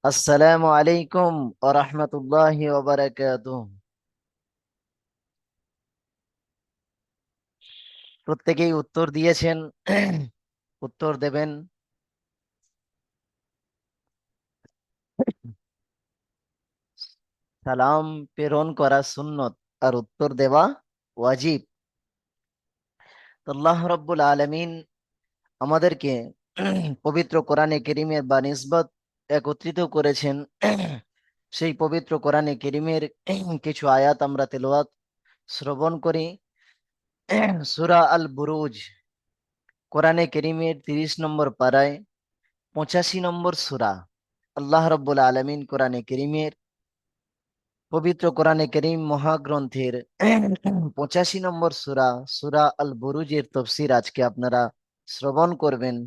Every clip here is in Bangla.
আসসালামু আলাইকুম ওয়া রাহমাতুল্লাহি ওয়া বারাকাতুহু। প্রত্যেকেই উত্তর দিয়েছেন। উত্তর দেবেন। সালাম প্রেরণ করা সুন্নত আর উত্তর দেওয়া ওয়াজিব। তো আল্লাহ রাব্বুল আলামিন আমাদেরকে পবিত্র কোরআনে কারীমের বানিসবত একত্রিত করেছেন। সেই পবিত্র কোরআনে কারীমের কিছু আয়াত আমরা তেলাওয়াত শ্রবণ করি। সূরা আল বুরুজ, কোরআনে কারীমের 30 নম্বর পারায় 85 নম্বর সূরা। আল্লাহ রাব্বুল আলামিন কোরআনে কারীমের পবিত্র কোরআনে কারীম মহাগ্রন্থের 85 নম্বর সূরা, সূরা আল বুরুজের তাফসীর আজকে আপনারা শ্রবণ করবেন।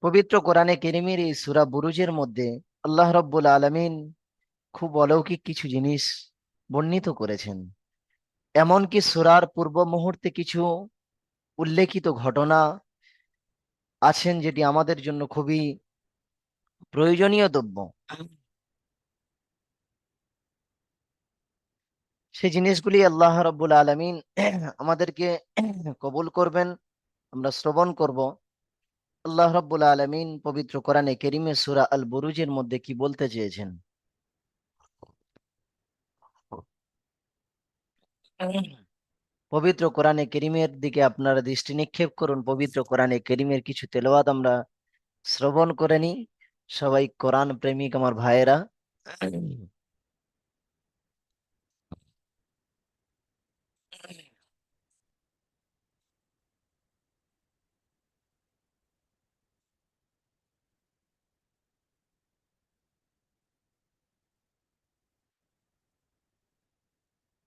পবিত্র কোরআনে কারীমের এই সূরা বুরুজের মধ্যে আল্লাহ রাব্বুল আলামিন খুব অলৌকিক কিছু জিনিস বর্ণিত করেছেন। এমনকি সূরার পূর্ব মুহূর্তে কিছু উল্লেখিত ঘটনা আছেন যেটি আমাদের জন্য খুবই প্রয়োজনীয় দ্রব্য। সেই জিনিসগুলি আল্লাহ রাব্বুল আলামিন আমাদেরকে কবুল করবেন, আমরা শ্রবণ করব। আল্লাহ রাব্বুল আলামিন পবিত্র কোরআনে কারীমে সূরা আল বুরুজের মধ্যে কি বলতে চেয়েছেন। পবিত্র কোরআনে কারীমের দিকে আপনারা দৃষ্টি নিক্ষেপ করুন। পবিত্র কোরআনে কারীমের কিছু তেলাওয়াত আমরা শ্রবণ করে নিই। সবাই কোরআন প্রেমিক আমার ভাইয়েরা।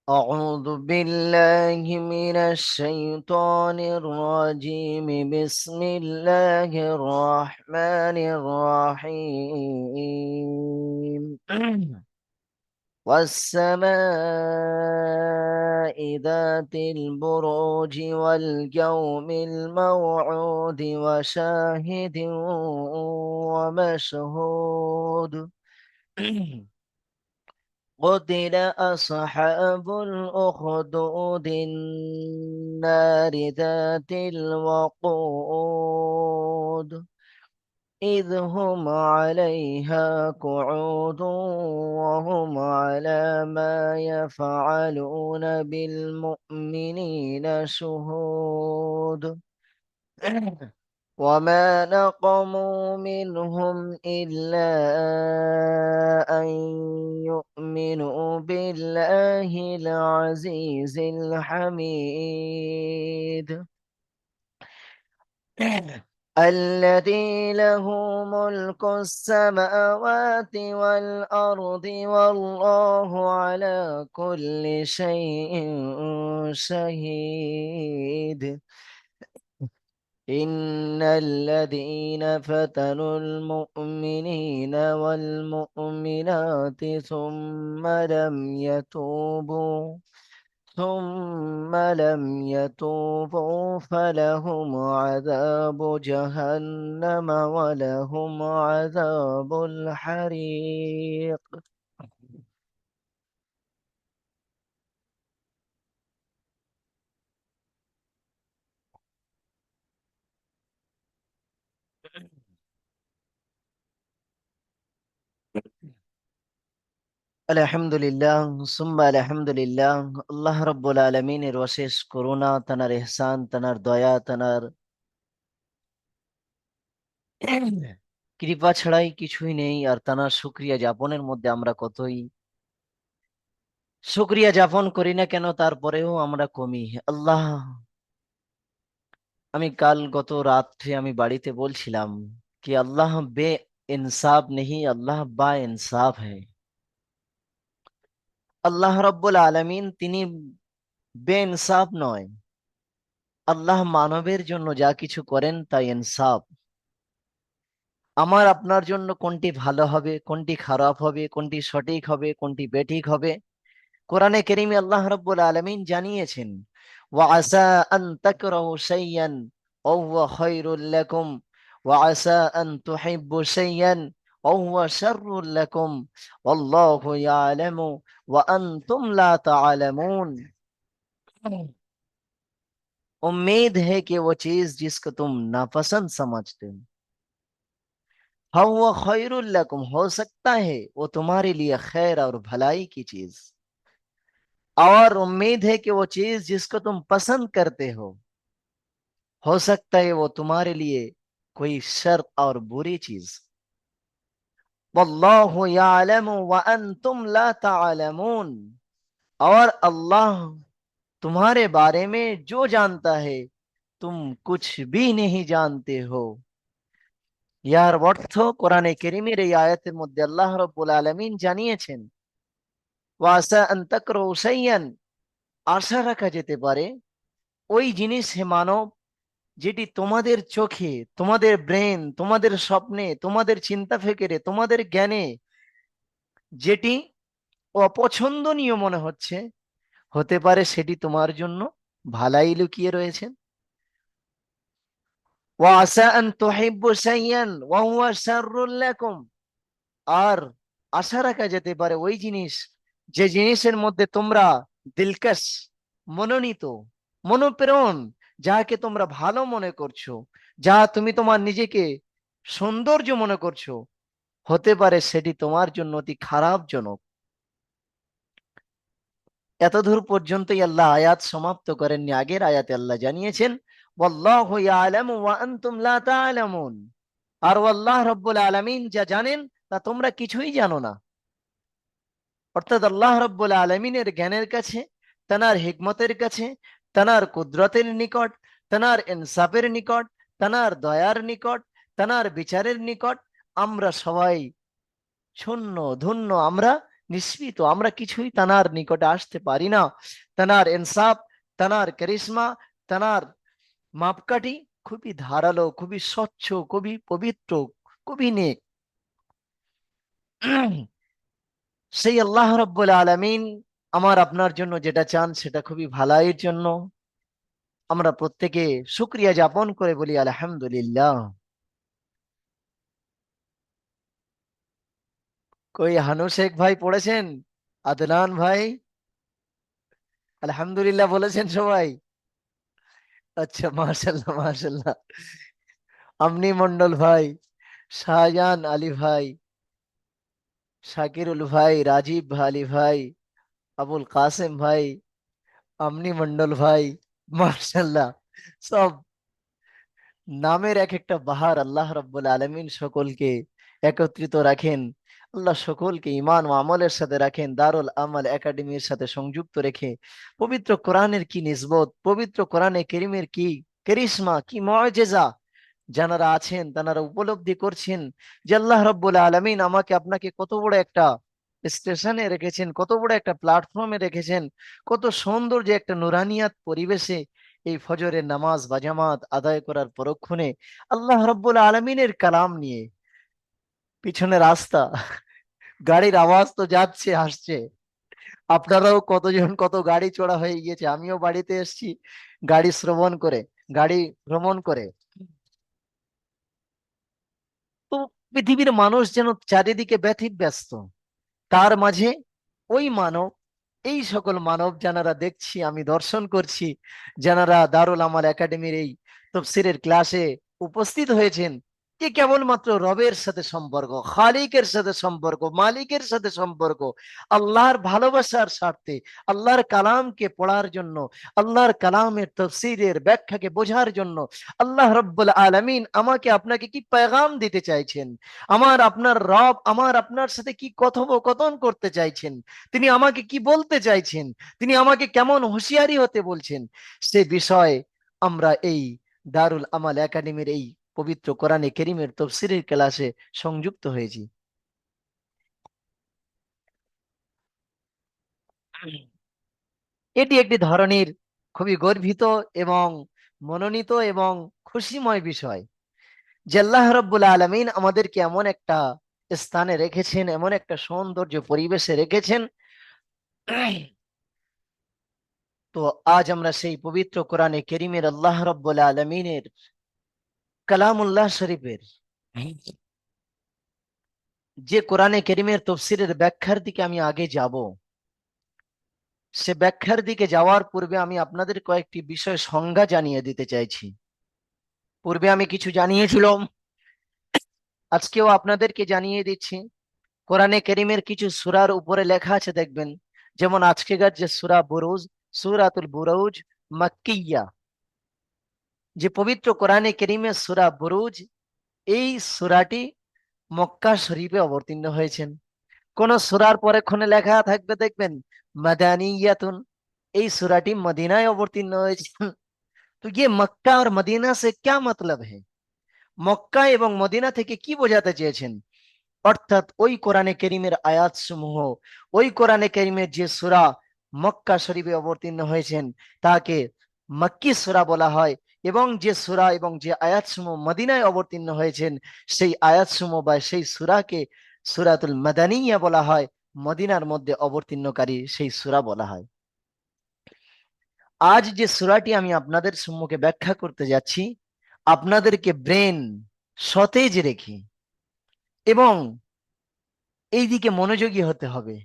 أعوذ بالله من الشيطان الرجيم. بسم الله الرحمن الرحيم. والسماء ذات البروج واليوم الموعود وشاهد ومشهود. قتل أصحاب الأخدود النار ذات الوقود إذ هم عليها قعود وهم على ما يفعلون بالمؤمنين شهود. وما نقموا منهم إلا أن يؤمنوا بالله العزيز الحميد الذي له ملك السماوات والأرض والله على كل شيء شهيد. إن الذين فتنوا المؤمنين والمؤمنات ثم لم يتوبوا فلهم عذاب جهنم ولهم عذاب الحريق. আলহামদুলিল্লাহ, সুম্মা আলহামদুলিল্লাহ। আল্লাহ রব্বুল আলমিনের অশেষ করুণা, তানার এহসান, তানার দয়া, তানার কৃপা ছাড়াই কিছুই নেই। আর তানার শুকরিয়া যাপনের মধ্যে আমরা কতই শুকরিয়া যাপন করি না কেন, তারপরেও আমরা কমি। আল্লাহ, আমি কাল গত রাত্রে আমি বাড়িতে বলছিলাম কি আল্লাহ বে ইনসাফ নেহি, আল্লাহ বা ইনসাফ হ্যায়। আল্লাহ রব্বুল আলামিন তিনি বে ইনসাফ নয়। আল্লাহ মানবের জন্য যা কিছু করেন তা ইনসাফ। আমার আপনার জন্য কোনটি ভালো হবে, কোনটি খারাপ হবে, কোনটি সঠিক হবে, কোনটি বেঠিক হবে, কোরআনে কারীমে আল্লাহ রাব্বুল আলামিন জানিয়েছেন। ওয়া আসা আন তাকরাহু শাইয়ান ওয়া হুয়া খায়রুল লাকুম وعسى أن تحبوا شيئا وهو شر لكم والله يعلم وأنتم لا تعلمون। उम्मीद है कि वो चीज जिसको तुम नापसंद समझते हो, हुवा खैरुल लकुम, हो सकता है वो तुम्हारे लिए खैर और भलाई की चीज, और उम्मीद है कि वो चीज जिसको तुम पसंद करते हो सकता है वो तुम्हारे लिए कोई शर और बुरी चीज। वल्लाहु यालमु व अंतुम ला तालमून, और अल्लाह तुम्हारे बारे में जो जानता है तुम कुछ भी नहीं जानते हो। ইয়ার অর্থ কোরআনে কারীমের এই আয়াতের মধ্যে আল্লাহ রাব্বুল আলামিন জানিয়েছেন, ওয়াসা আন তাকরাউ শাইয়ান, আশা রাখা যেতে পারে ওই জিনিস হে মানব যেটি তোমাদের চোখে, তোমাদের ব্রেন, তোমাদের স্বপ্নে, তোমাদের চিন্তা ফিকিরে, তোমাদের জ্ঞানে যেটি অপছন্দনীয় মনে হচ্ছে, হতে পারে সেটি তোমার জন্য ভালাই লুকিয়ে রয়েছে। ওয়াসা আন তুহিব্বু শাইয়ান ওয়া হুয়া শাররুল লাকুম, আর আশা রাখা যেতে পারে ওই জিনিস যে জিনিসের মধ্যে তোমরা দিলকশ, মনোনীত, মনোপ্রেরণ, যাকে তোমরা ভালো মনে করছো, যা তুমি তোমার নিজেকে সৌন্দর্য মনে করছো, হতে পারে সেটি তোমার জন্য অতি খারাপজনক। এতদূর পর্যন্তই আল্লাহ আয়াত সমাপ্ত করেননি। আগের আয়াতে আল্লাহ জানিয়েছেন, ওয়াল্লাহু ইয়ালামু ওয়া আনতুম লা তা'লামুন, আর আল্লাহ রাব্বুল আলামিন যা জানেন তা তোমরা কিছুই জানো না। অর্থাৎ আল্লাহ রাব্বুল আলামিনের জ্ঞানের কাছে, তানার হিকমতের কাছে, তানার কুদরতের নিকট, তানার ইনসাফের নিকট, তানার দয়ার নিকট, তানার বিচারের নিকট আমরা সবাই শূন্য ধন্য, আমরা নিষ্পৃত, আমরা কিছুই তানার নিকটে আসতে পারি না। তানার ইনসাফ, তানার কারিশমা, তানার মাপকাঠি খুবই ধারালো, খুবই স্বচ্ছ, খুবই পবিত্র, খুবই নেক। সেই আল্লাহ রাব্বুল আলামিন আমার আপনার জন্য যেটা চান সেটা খুবই ভালাইয়ের জন্য। আমরা প্রত্যেকে শুকরিয়া যাপন করে বলি আলহামদুলিল্লাহ। কই হানু শেখ ভাই পড়েছেন? আদনান ভাই আলহামদুলিল্লাহ বলেছেন সবাই? আচ্ছা, মাশাল্লাহ মাশাল্লাহ। আমনি মন্ডল ভাই, শাহজাহান আলী ভাই, শাকিরুল ভাই, রাজীব আলী ভাই, আবুল কাসেম ভাই, আমনি মন্ডল ভাই, মাশাল্লাহ। সব নামের এক একটা বাহার। আল্লাহ রাব্বুল আলামিন সকলকে একত্রিত রাখেন, আল্লাহ সকলকে ঈমান ও আমলের সাথে রাখেন, দারুল আমাল একাডেমির সাথে সংযুক্ত রেখে পবিত্র কোরআনের কি নিসবত, পবিত্র কোরআনে কারীমের কি কারিশমা, কি মুআজিজা যারা আছেন তারা উপলব্ধি করছেন যে আল্লাহ রাব্বুল আলামিন আমাকে আপনাকে কত বড় একটা স্টেশনে রেখেছেন, কত বড় একটা প্ল্যাটফর্মে রেখেছেন, কত সৌন্দর্য একটা নুরানিয়াত পরিবেশে এই ফজরের নামাজ বা জামাত আদায় করার পরক্ষণে আল্লাহ রাব্বুল আলামিনের কালাম নিয়ে পিছনে রাস্তা, গাড়ির আওয়াজ তো যাচ্ছে আসছে, আপনারাও কতজন কত গাড়ি চড়া হয়ে গিয়েছে, আমিও বাড়িতে এসেছি গাড়ি শ্রবণ করে, গাড়ি ভ্রমণ করে। তো পৃথিবীর মানুষ যেন চারিদিকে ব্যতিব্যস্ত, তার মাঝে ওই মানব, এই সকল মানব যারা দেখছি, আমি দর্শন করছি, যারা দারুল আমাল একাডেমির এই তফসিরের ক্লাসে উপস্থিত হয়েছেন, যে কেবলমাত্র রবের সাথে সম্পর্ক, খালিকের সাথে সম্পর্ক, মালিকের সাথে সম্পর্ক, আল্লাহর ভালোবাসার স্বার্থে আল্লাহর কালামকে পড়ার জন্য, আল্লাহর কালামের তফসিরের ব্যাখ্যাকে বোঝার জন্য আল্লাহ রাব্বুল আলামিন আমাকে আপনাকে কি পেগাম দিতে চাইছেন, আমার আপনার রব আমার আপনার সাথে কি কথোপকথন করতে চাইছেন, তিনি আমাকে কি বলতে চাইছেন, তিনি আমাকে কেমন হুঁশিয়ারি হতে বলছেন, সে বিষয়ে আমরা এই দারুল আমাল একাডেমির এই পবিত্র কোরআনে কারীমের তাফসীরের ক্লাসে সংযুক্ত হয়েছি। এটি একটি ধরনের খুবই গর্বিত এবং মনোনীত এবং খুশিময় বিষয় যে আল্লাহ রাব্বুল আলামিন আমাদেরকে এমন একটা স্থানে রেখেছেন, এমন একটা সৌন্দর্য পরিবেশে রেখেছেন। তো আজ আমরা সেই পবিত্র কোরআনে কারীমের আল্লাহ রাব্বুল আলামিনের কালামুল্লাহ শরীফের যে কোরআনে কারীমের তাফসীরের ব্যাখ্যার দিকে আমি আগে যাব, সে ব্যাখ্যার দিকে যাওয়ার পূর্বে আমি আপনাদের কয়েকটি বিষয় সংজ্ঞা জানিয়ে দিতে চাইছি। পূর্বে আমি কিছু জানিয়েছিলাম, আজকেও আপনাদেরকে জানিয়ে দিচ্ছি। কোরআনে কারীমের কিছু সূরার উপরে লেখা আছে দেখবেন, যেমন আজকেকার যে সূরা বুরুজ, সূরাতুল বুরুজ মাক্কিয়া, যে পবিত্র কোরআনে কারীমের সূরা বুরুজ, এই সূরাটি মক্কা শরীফে অবতীর্ণ হয়েছেন। কোন সূরার পরে ক্ষণে লেখা থাকবে দেখবেন মাদানিয়াতুন, এই সূরাটি মদিনায় অবতীর্ণ হয়েছে। তো ये मक्का और मदीना से क्या मतलब है, মক্কা এবং মদিনা থেকে কি বোঝাতে চেয়েছেন? অর্থাৎ ওই কোরআনে কারীমের আয়াত সমূহ, ওই কোরআনে কারীমের যে সূরা মক্কা শরীফে অবতীর্ণ হয়েছেন তাকে মক্কি সূরা বলা হয়, এবং যে সূরা এবং যে আয়াত সমূহ মদিনায় অবতীর্ণ হয়েছেন সেই আয়াত সমূহ বা সেই সূরাকে সূরাতুল মাদানিয়া বলা হয়, মদিনার মধ্যে অবতীর্ণকারী সেই সূরা বলা হয়। আজ যে সূরাটি আমি আপনাদের সম্মুখে ব্যাখ্যা করতে যাচ্ছি, আপনাদেরকে ব্রেন সতেজ রেখে এবং এই দিকে মনোযোগী হতে হবে।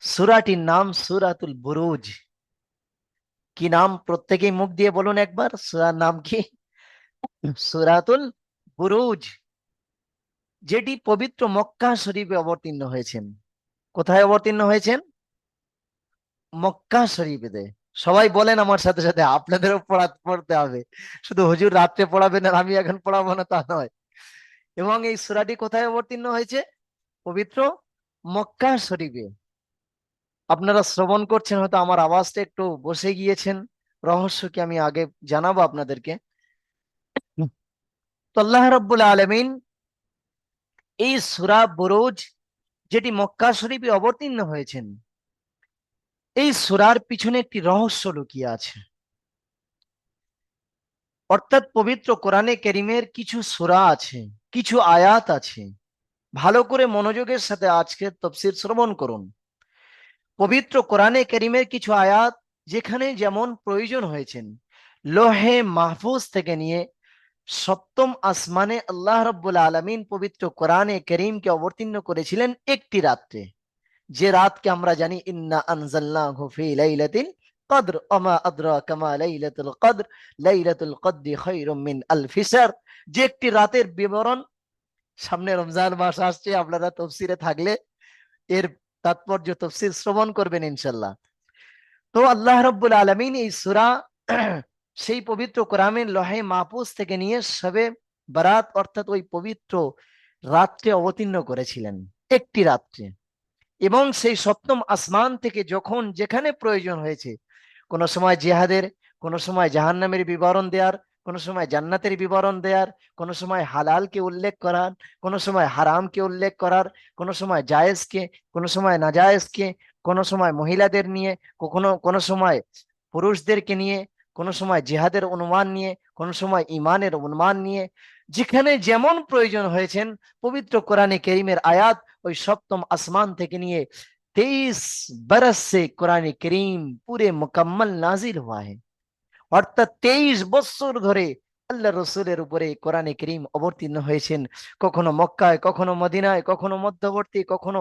সূরাটির নাম সূরাতুল বুরুজ। কি নাম? প্রত্যেকেই মুখ দিয়ে বলুন একবার, সূরার নাম কি? সূরাতুল বুরুজ, যেটি পবিত্র মক্কা শরীফে অবতীর্ণ হয়েছেন। কোথায় অবতীর্ণ হয়েছেন? মক্কা শরীফে। সবাই বলেন আমার সাথে সাথে, আপনাদেরও পড়তে হবে। শুধু হুজুর রাত্রে পড়াবেন আর আমি এখন পড়াবো না তা নয়। এবং এই সূরাটি কোথায় অবতীর্ণ হয়েছে? পবিত্র মক্কা শরীফে। আপনারা শ্রবণ করছেন, হয়তো আমার আওয়াজটা একটু বসে গিয়েছেন, রহস্য কি আমি আগে জানাবো আপনাদেরকে। তো আল্লাহ রাব্বুল আলামিন এই সূরা বুরুজ, যেটি মক্কা শরীফে অবতীর্ণ হয়েছেন, এই সূরার পিছনে একটি রহস্য লুকিয়ে আছে। অর্থাৎ পবিত্র কোরআনে কারীমের কিছু সূরা আছে, কিছু আয়াত আছে, ভালো করে মনোযোগের সাথে আজকের তাফসীর শ্রবণ করুন। পবিত্র কোরআনে কারীমের কিছু আয়াত যেখানে যেমন প্রয়োজন হয়েছেন, লোহে মাহফুজ থেকে নিয়ে সপ্তম আসমানে আল্লাহ রাব্বুল আলামিন পবিত্র কোরআনে কারীমকে অবতীর্ণ করেছিলেন একটি রাত্রে, যে রাতকে আমরা জানি ইন্না আনজালনাহু ফি লাইলাতিল কদর ওমা আদরাকা মা লাইলাতুল কদর লাইলাতুল কদরি খায়রুম মিন আলফি শাহর। যে একটি রাতের বিবরণ, সামনে রমজান মাস আসছে, আপনারা তাফসীরে থাকলে এর তাৎপর্য তাফসীর শ্রবণ করবেন ইনশাআল্লাহ। তো আল্লাহ রাব্বুল আলামিন এই সূরা সেই পবিত্র কোরআনের লহে মাহফুজ থেকে নিয়ে শবে বারাত অর্থাৎ ওই পবিত্র রাত্রে অবতীর্ণ করেছিলেন, একটি রাত্রে। এবং সেই সপ্তম আসমান থেকে যখন যেখানে প্রয়োজন হয়েছে, কোন সময় জিহাদের, কোন সময় জাহান্নামের বিবরণ দেওয়ার, কোন সময় জান্নাতের বিবরণ দেওয়ার, কোন সময় হালালকে উল্লেখ করার, কোন সময় হারামকে উল্লেখ করার, কোন সময় জায়েজকে, কোন সময় নাজায়েজকে, কোন সময় মহিলাদের নিয়ে, কোন সময় পুরুষদেরকে নিয়ে, কোন সময় জিহাদের অনুমান নিয়ে, কোন সময় ইমানের অনুমান নিয়ে, যেখানে যেমন প্রয়োজন হয়েছেন পবিত্র কোরআনে কারীমের আয়াত ওই সপ্তম আসমান থেকে নিয়ে 23 बरस से कुरान करीम पूरे मुकम्मल नाजिल हुआ है। অর্থাৎ 23 বছর ধরে আল্লাহ রসুলের উপরে কোরআনে করিম অবতীর্ণ হয়েছেন, কখনো মক্কায়, কখনো মদিনায়, কখনো মধ্যবর্তী, কখনো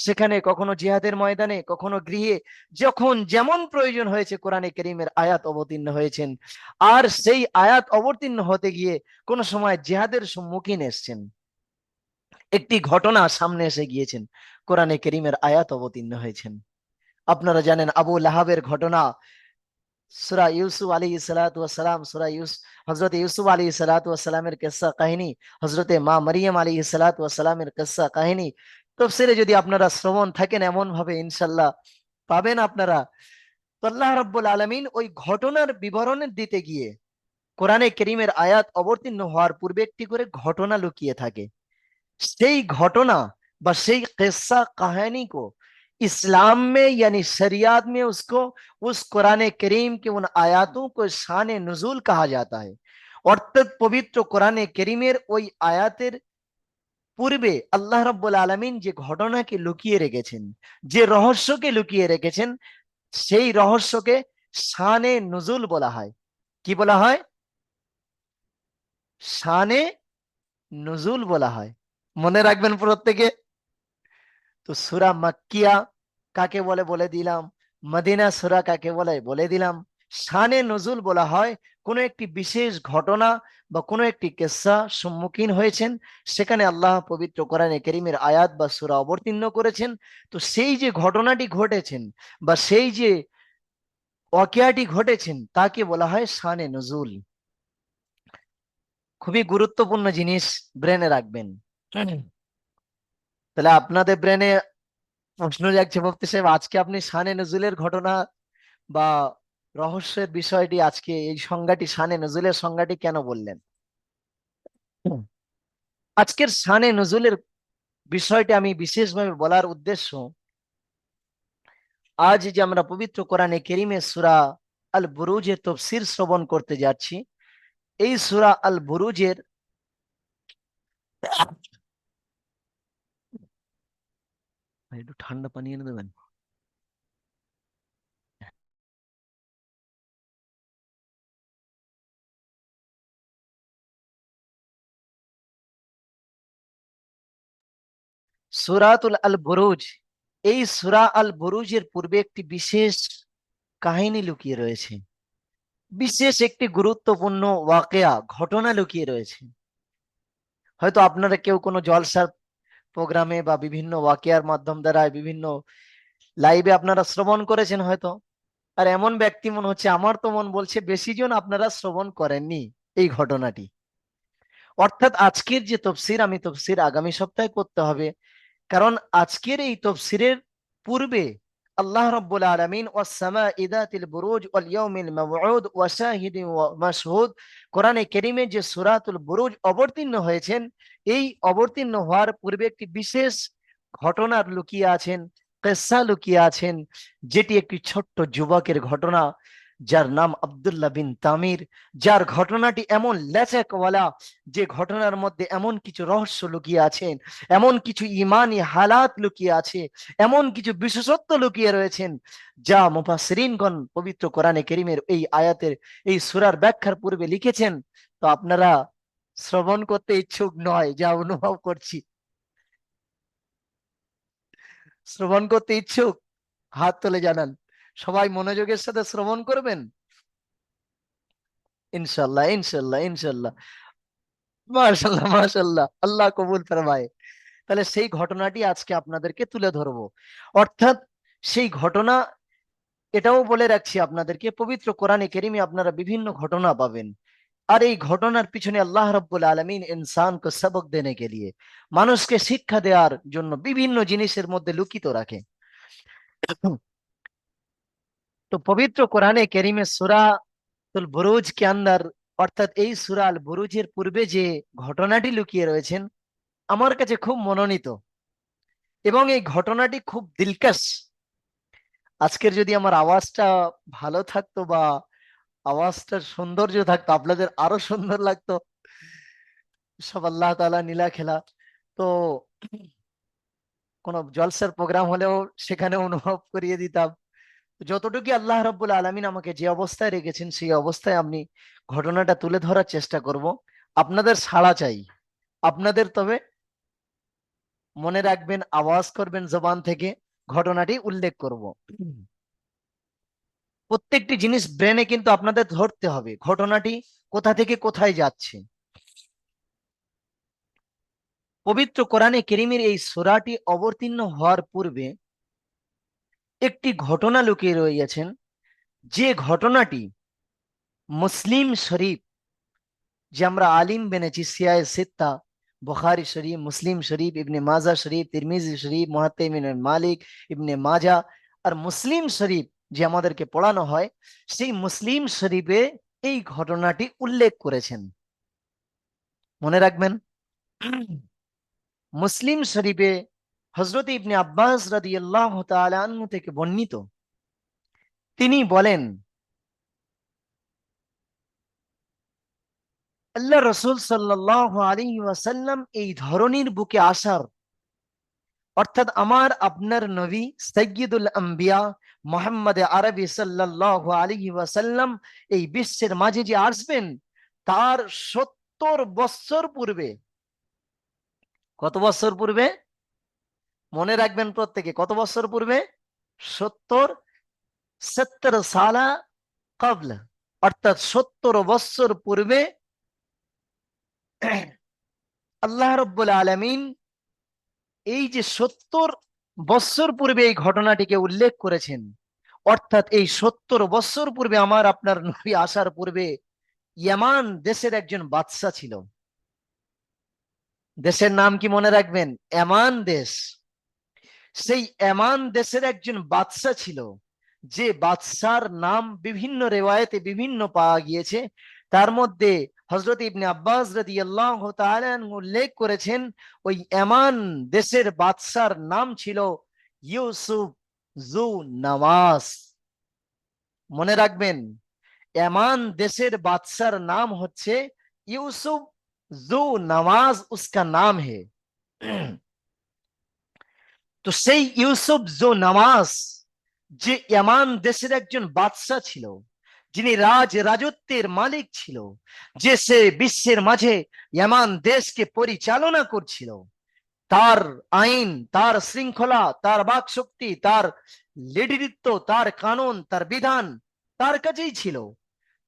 সেখানে, কখনো জিহাদের ময়দানে, কখনো গৃহে, যখন যেমন প্রয়োজন হয়েছে কোরআনে করিমের আয়াত অবতীর্ণ হয়েছেন। আর সেই আয়াত অবতীর্ণ হতে গিয়ে কোন সময় জিহাদের সম্মুখীন এসছেন, একটি ঘটনা সামনে এসে গিয়েছেন, কোরআনে করিমের আয়াত অবতীর্ণ হয়েছেন। আপনারা জানেন আবু লাহাবের ঘটনা, সূরা ইউসুফ আলাইহিস সালাতু ওয়াস সালাম, সূরা হযরত ইউসুফ আলাইহিস সালাতু ওয়াস সালামের কিসসা কাহিনী, হযরতে মা মারিয়াম আলাইহিস সালাতু ওয়াস সালামের কিসসা কাহিনী তাফসীরে যদি আপনারা শ্রবণ থাকেন এমন ভাবে ইনশাআল্লাহ পাবেন আপনারা। তো আল্লাহ রাব্বুল আলামিন ওই ঘটনার বিবরণ দিতে গিয়ে কোরআনে কারীমের আয়াত অবতীর্ণ হওয়ার পূর্বে একটি করে ঘটনা লুকিয়ে থাকে। সেই ঘটনা বা সেই किस्सा कहानी को इस्लाम में यानी शरियत में उसको उस कुरान करीम के उन आयातों को शान नुजुल कहा जाता है। অর্থাৎ পবিত্র কোরআনে কারীমের ওই আয়াতের পূর্বে আল্লাহ রাব্বুল আলামিন যে ঘটনাকে লুকিয়ে রেখেছেন, যে রহস্যকে লুকিয়ে রেখেছেন, সেই রহস্যকে শানে নুজুল বলা হয়। কি বলা হয়? শানে নুজুল বলা হয়। মনে রাখবেন প্রত্যেকে। তো সূরা মাক্কিয়া কাকে বলে বলে দিলাম, মদিনা সূরা কাকে বলে বলে দিলাম। শানে নজুল বলা হয় কোনো একটি বিশেষ ঘটনা বা কোনো একটি কিসসা সম্মুখীন হয়েছেন, সেখানে আল্লাহ পবিত্র কোরআনে কারীমের আয়াত বা সূরা অবতীর্ণ করেছেন। তো সেই যে ঘটনাটি ঘটেছেন বা সেই যে ওয়াকিয়াটি ঘটেছেন তাকে বলা হয় শানে নজুল। খুবই গুরুত্বপূর্ণ জিনিস, ব্রেনে রাখবেন। তাহলে আপনাদের ব্রেনে প্রশ্ন জাগছে মুফতি সাহেব, আজকে আপনি শানে নজুলের ঘটনা বা রহস্যের বিষয়টি, আজকে এই সংজ্ঞাটি শানে নজুলের সংজ্ঞাটি কেন বললেন? হুম। আজকের শানে নজুলের বিষয়টি আমি বিশেষভাবে বলার উদ্দেশ্য, আজ যে আমরা পবিত্র কোরআনে কারীমে সূরা আল বুরুজের তাফসীর শ্রবণ করতে যাচ্ছি, এই সূরা আল বুরুজের একটু ঠান্ডা পানি এনে দেবেন। সূরাতুল আল বুরুজ, এই সূরা আল বুরুজের পূর্বে একটি বিশেষ কাহিনী লুকিয়ে রয়েছে, বিশেষ একটি গুরুত্বপূর্ণ ওয়াকিয়া ঘটনা লুকিয়ে রয়েছে। হয়তো আপনারা কেউ কোনো জলসার প্রোগ্রামে বা বিভিন্ন ওয়াকিয়ার মাধ্যম দ্বারা বিভিন্ন লাইভে আপনারা শ্রবণ করেছেন হয়তো। আর এমন ব্যক্তি মনে হচ্ছে, আমার তো মন বলছে বেশি জন আপনারা শ্রবণ করেননি এই ঘটনাটি। অর্থাৎ আজকের যে তফসির, আমি তফসির আগামী সপ্তাহে করতে হবে, কারণ আজকের এই তফসিরের পূর্বে আল্লাহ রাব্বুল আলামিন ওয়াস সামাঈ যাতিল বুরুজ ওয়াল ইয়াউমিল মাউউদ ওয়া শাহিদিন ওয়া মাশহুদ কোরআনে কারীমে যে সূরাতুল বুরুজ অবতীর্ণ হয়েছেন, এই অবতীর্ণ হওয়ার পূর্বে একটি বিশেষ ঘটনার লুকিয়ে আছেন, কিসসা লুকিয়ে আছেন, যেটি একটি ছোট্ট যুবকের ঘটনা, যার নাম আব্দুল্লাহ বিন তামির। যার ঘটনাটি এমন লেচেকওয়ালা, যে ঘটনার মধ্যে এমন কিছু রহস্য লুকিয়ে আছেন, এমন কিছু ইমানি হালাত লুকিয়ে আছে, এমন কিছু বিশেষত্ব লুকিয়ে রয়েছেন, যা মুফাসসিরিনগণ পবিত্র কোরআনে কারীমের এই আয়াতের এই সূরার ব্যাখ্যার পূর্বে লিখেছেন। তো আপনারা শ্রবণ করতে ইচ্ছুক নয়, যা অনুভব করছি। শ্রবণ করতে ইচ্ছুক হাত তুলে জানান। সবাই মনোযোগের সাথে শ্রবণ করবেন ইনশাল্লাহ, ইনশাল্লাহ, ইনশাল্লাহ। মাশাল্লাহ, মাশাল্লাহ, আল্লাহ কবুল ফরমায়। তাহলে সেই ঘটনাটি আজকে আপনাদেরকে তুলে ধরবো। অর্থাৎ সেই ঘটনা, এটাও বলে রাখছি আপনাদেরকে, পবিত্র কোরআনে কারীমে আপনারা বিভিন্ন ঘটনা পাবেন। আর এই ঘটনার পিছনে আল্লাহ রাব্বুল আলামিন ইনসানকে সবক দেনে কে লিয়ে, মানুষকে শিক্ষা দেওয়ার জন্য বিভিন্ন জিনিসের মধ্যে লুকিত রাখে। তো পবিত্র কোরআনে কারীমে সূরা আল বুরুজ के अंदर, অর্থাৎ এই সূরা আল বুরুজের পূর্বে যে ঘটনাটি লুকিয়ে রয়েছেন, আমার কাছে খুব মনোনীত এবং এই ঘটনাটি খুব দিলকশ। আজকের যদি আমার আওয়াজটা ভালো থাকতো বা আওয়াজটার সৌন্দর্য থাকতো, আপনাদের আরো সুন্দর লাগতো। সব আল্লাহ তাআলা নীলা খেলা। তো কোনো জলসার প্রোগ্রাম হলেও সেখানে অনুভব করিয়ে দিতাম। যতটুকু আল্লাহ রাব্বুল আলামিন আমাকে যে অবস্থায় রেখেছেন, সেই অবস্থায় আমি ঘটনাটা তুলে ধরার চেষ্টা করব। আপনাদের সাড়া চাই, আপনাদের তবে মনে রাখবেন, আওয়াজ করবেন জবান থেকে, ঘটনাটি উল্লেখ করব। প্রত্যেকটি জিনিস ব্রেনে কিন্তু আপনাদের ধরতে হবে, ঘটনাটি কোথা থেকে কোথায় যাচ্ছে। পবিত্র কোরআনে কারীমের এই সূরাটি অবতীর্ণ হওয়ার পূর্বে একটি ঘটনা লুকিয়ে রয়েছেন, যে ঘটনাটি মুসলিম শরীফ, যে আমরা আলিম বেনেছি সিয়ায়ে সিত্তা, বুখারী শরীফ, মুসলিম শরীফ, ইবনে মাজা শরীফ, তিরমিজি শরীফ, মুয়াত্তা ইবনে মালিক, ইবনে মাজা, আর মুসলিম শরীফ যে আমাদেরকে পড়ানো হয়, সেই মুসলিম শরীফে এই ঘটনাটি উল্লেখ করেছেন। মনে রাখবেন, মুসলিম শরীফে হযরত ইবনে আব্বাস রাদিয়াল্লাহু তাআলা আনহু থেকে বর্ণিত, তিনি বলেন, আল্লাহ রাসূল সাল্লাল্লাহু আলাইহি ওয়াসাল্লাম এই ধরনের বুকে আসার, অর্থাৎ আমার আপনার নবী সাইয়্যিদুল আম্বিয়া মুহাম্মদ আরবি সাল্লাল্লাহু আলাইহি ওয়াসাল্লাম এই বিশ্বের মাঝে যে আসবেন, তার 70 বছর পূর্বে, কত বছর পূর্বে মনে রাখবেন প্রত্যেকে, কত বছর পূর্বে? 70, 70 সালা কবল, অর্থাৎ 70 বছর পূর্বে আল্লাহ রাব্বুল আলামিন এই যে 70 বছর পূর্বে এই ঘটনাটিকে উল্লেখ করেছেন, অর্থাৎ এই 70 বছর পূর্বে আমার আপনার নবী আসার পূর্বে ইয়ামান দেশের একজন বাদশা ছিল। দেশের নাম কি মনে রাখবেন? ইয়ামান দেশ। সেই ইয়ামান দেশের একজন বাদশা ছিল, যে বাদশার নাম বিভিন্ন রেওয়ায়েতে বিভিন্ন পাওয়া গিয়েছে। তার মধ্যে হযরত ইবনে আব্বাস রাদিয়াল্লাহু তাআলা আনহু উল্লেখ করেছেন, ওই ইয়ামান দেশের বাদশার নাম ছিল ইউসুফ জু নওয়াজ। মনে রাখবেন, ইয়ামান দেশের বাদশার নাম হচ্ছে ইউসুফ জু নওয়াজ, উসকা নাম হে। তো সেই ইউসুফ জু নওয়াজ, যে ইয়ামান দেশের একজন বাদশা ছিল, যিনি রাজত্বের মালিক ছিল, যে সে বিশ্বের মাঝে ইয়ামান দেশকে পরিচালনা করছিল, তার আইন, তার শৃঙ্খলা, তার বাক শক্তি, তার লিডারিত্ব, তার কানুন, তার বিধান তার কাছেই ছিল।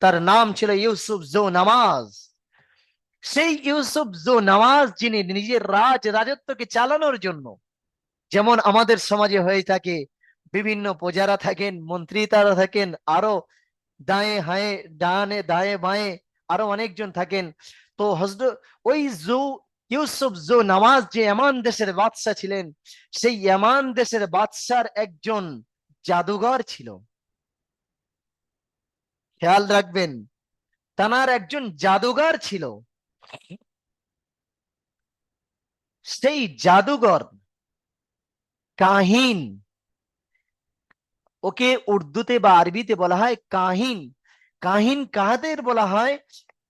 তার নাম ছিল ইউসুফ জো নওয়াজ। সেই ইউসুফ জো নওয়াজ, যিনি নিজের রাজত্বকে চালানোর জন্য, যেমন আমাদের সমাজে হয়ে থাকে, বিভিন্ন প্রজারা থাকেন, মন্ত্রী তারা থাকেন, আরো দায়ে হায়ে, ডানে দায়ে বায়ে আরো অনেকজন থাকেন। তো হযরত ওই ইউসুফ জো নওয়াজ যে ইয়ামান দেশের বাদশা ছিলেন, সেই ইয়ামান দেশের বাদশার একজন জাদুঘর ছিল। খেয়াল রাখবেন, তার একজন জাদুঘর ছিল। সেই জাদুঘর কাহিন, ওকে উর্দুতে বা আরবিতে বলা হয় কাহিন। কাহিন কাদের বলা হয়?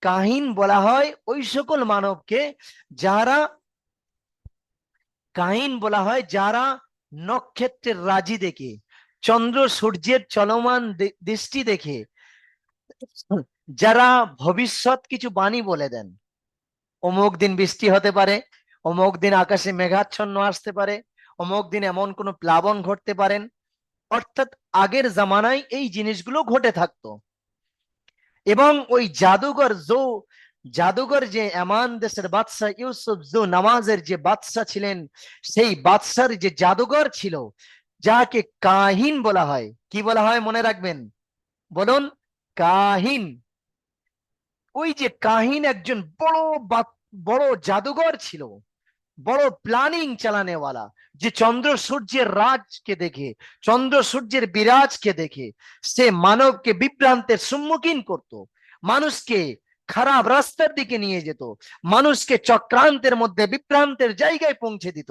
কাহিন বলা হয় ওই সকল মানবকে যারা, কাহিন বলা হয় যারা নক্ষত্রের রাজি দেখে, চন্দ্র সূর্যের চলমান দৃষ্টি দেখে, যারা ভবিষ্যৎ কিছু বাণী বলে দেন। অমুক দিন বৃষ্টি হতে পারে, অমুক দিন আকাশে মেঘাচ্ছন্ন আসতে পারে, অমুক দিন এমন কোনো প্লাবন ঘটতে পারেন। অর্থাৎ আগের জামানায় এই জিনিসগুলো ঘটে থাকতো। এবং ওই জাদুঘর যে ইয়ামান দেশের বাদশা ইউসুফ জু নওয়াজের যে বাদশা ছিলেন, সেই বাদশার যে জাদুঘর ছিল, যাকে কাহিন বলা হয়। কি বলা হয় মনে রাখবেন? বলুন, কাহিন। ওই যে কাহিন একজন বড় জাদুঘর ছিল, বড় প্ল্যানিং চালানেওয়ালা, যে চন্দ্র সূর্যের রাজকে দেখে, চন্দ্র সূর্যের বিরাজকে দেখে সে মানবকে বিভ্রান্তের সম্মুখীন করত, মানুষকে খারাপ রাস্তার দিকে নিয়ে যেত, মানুষকে চক্রান্তের মধ্যে বিভ্রান্তের জায়গায় পৌঁছে দিত।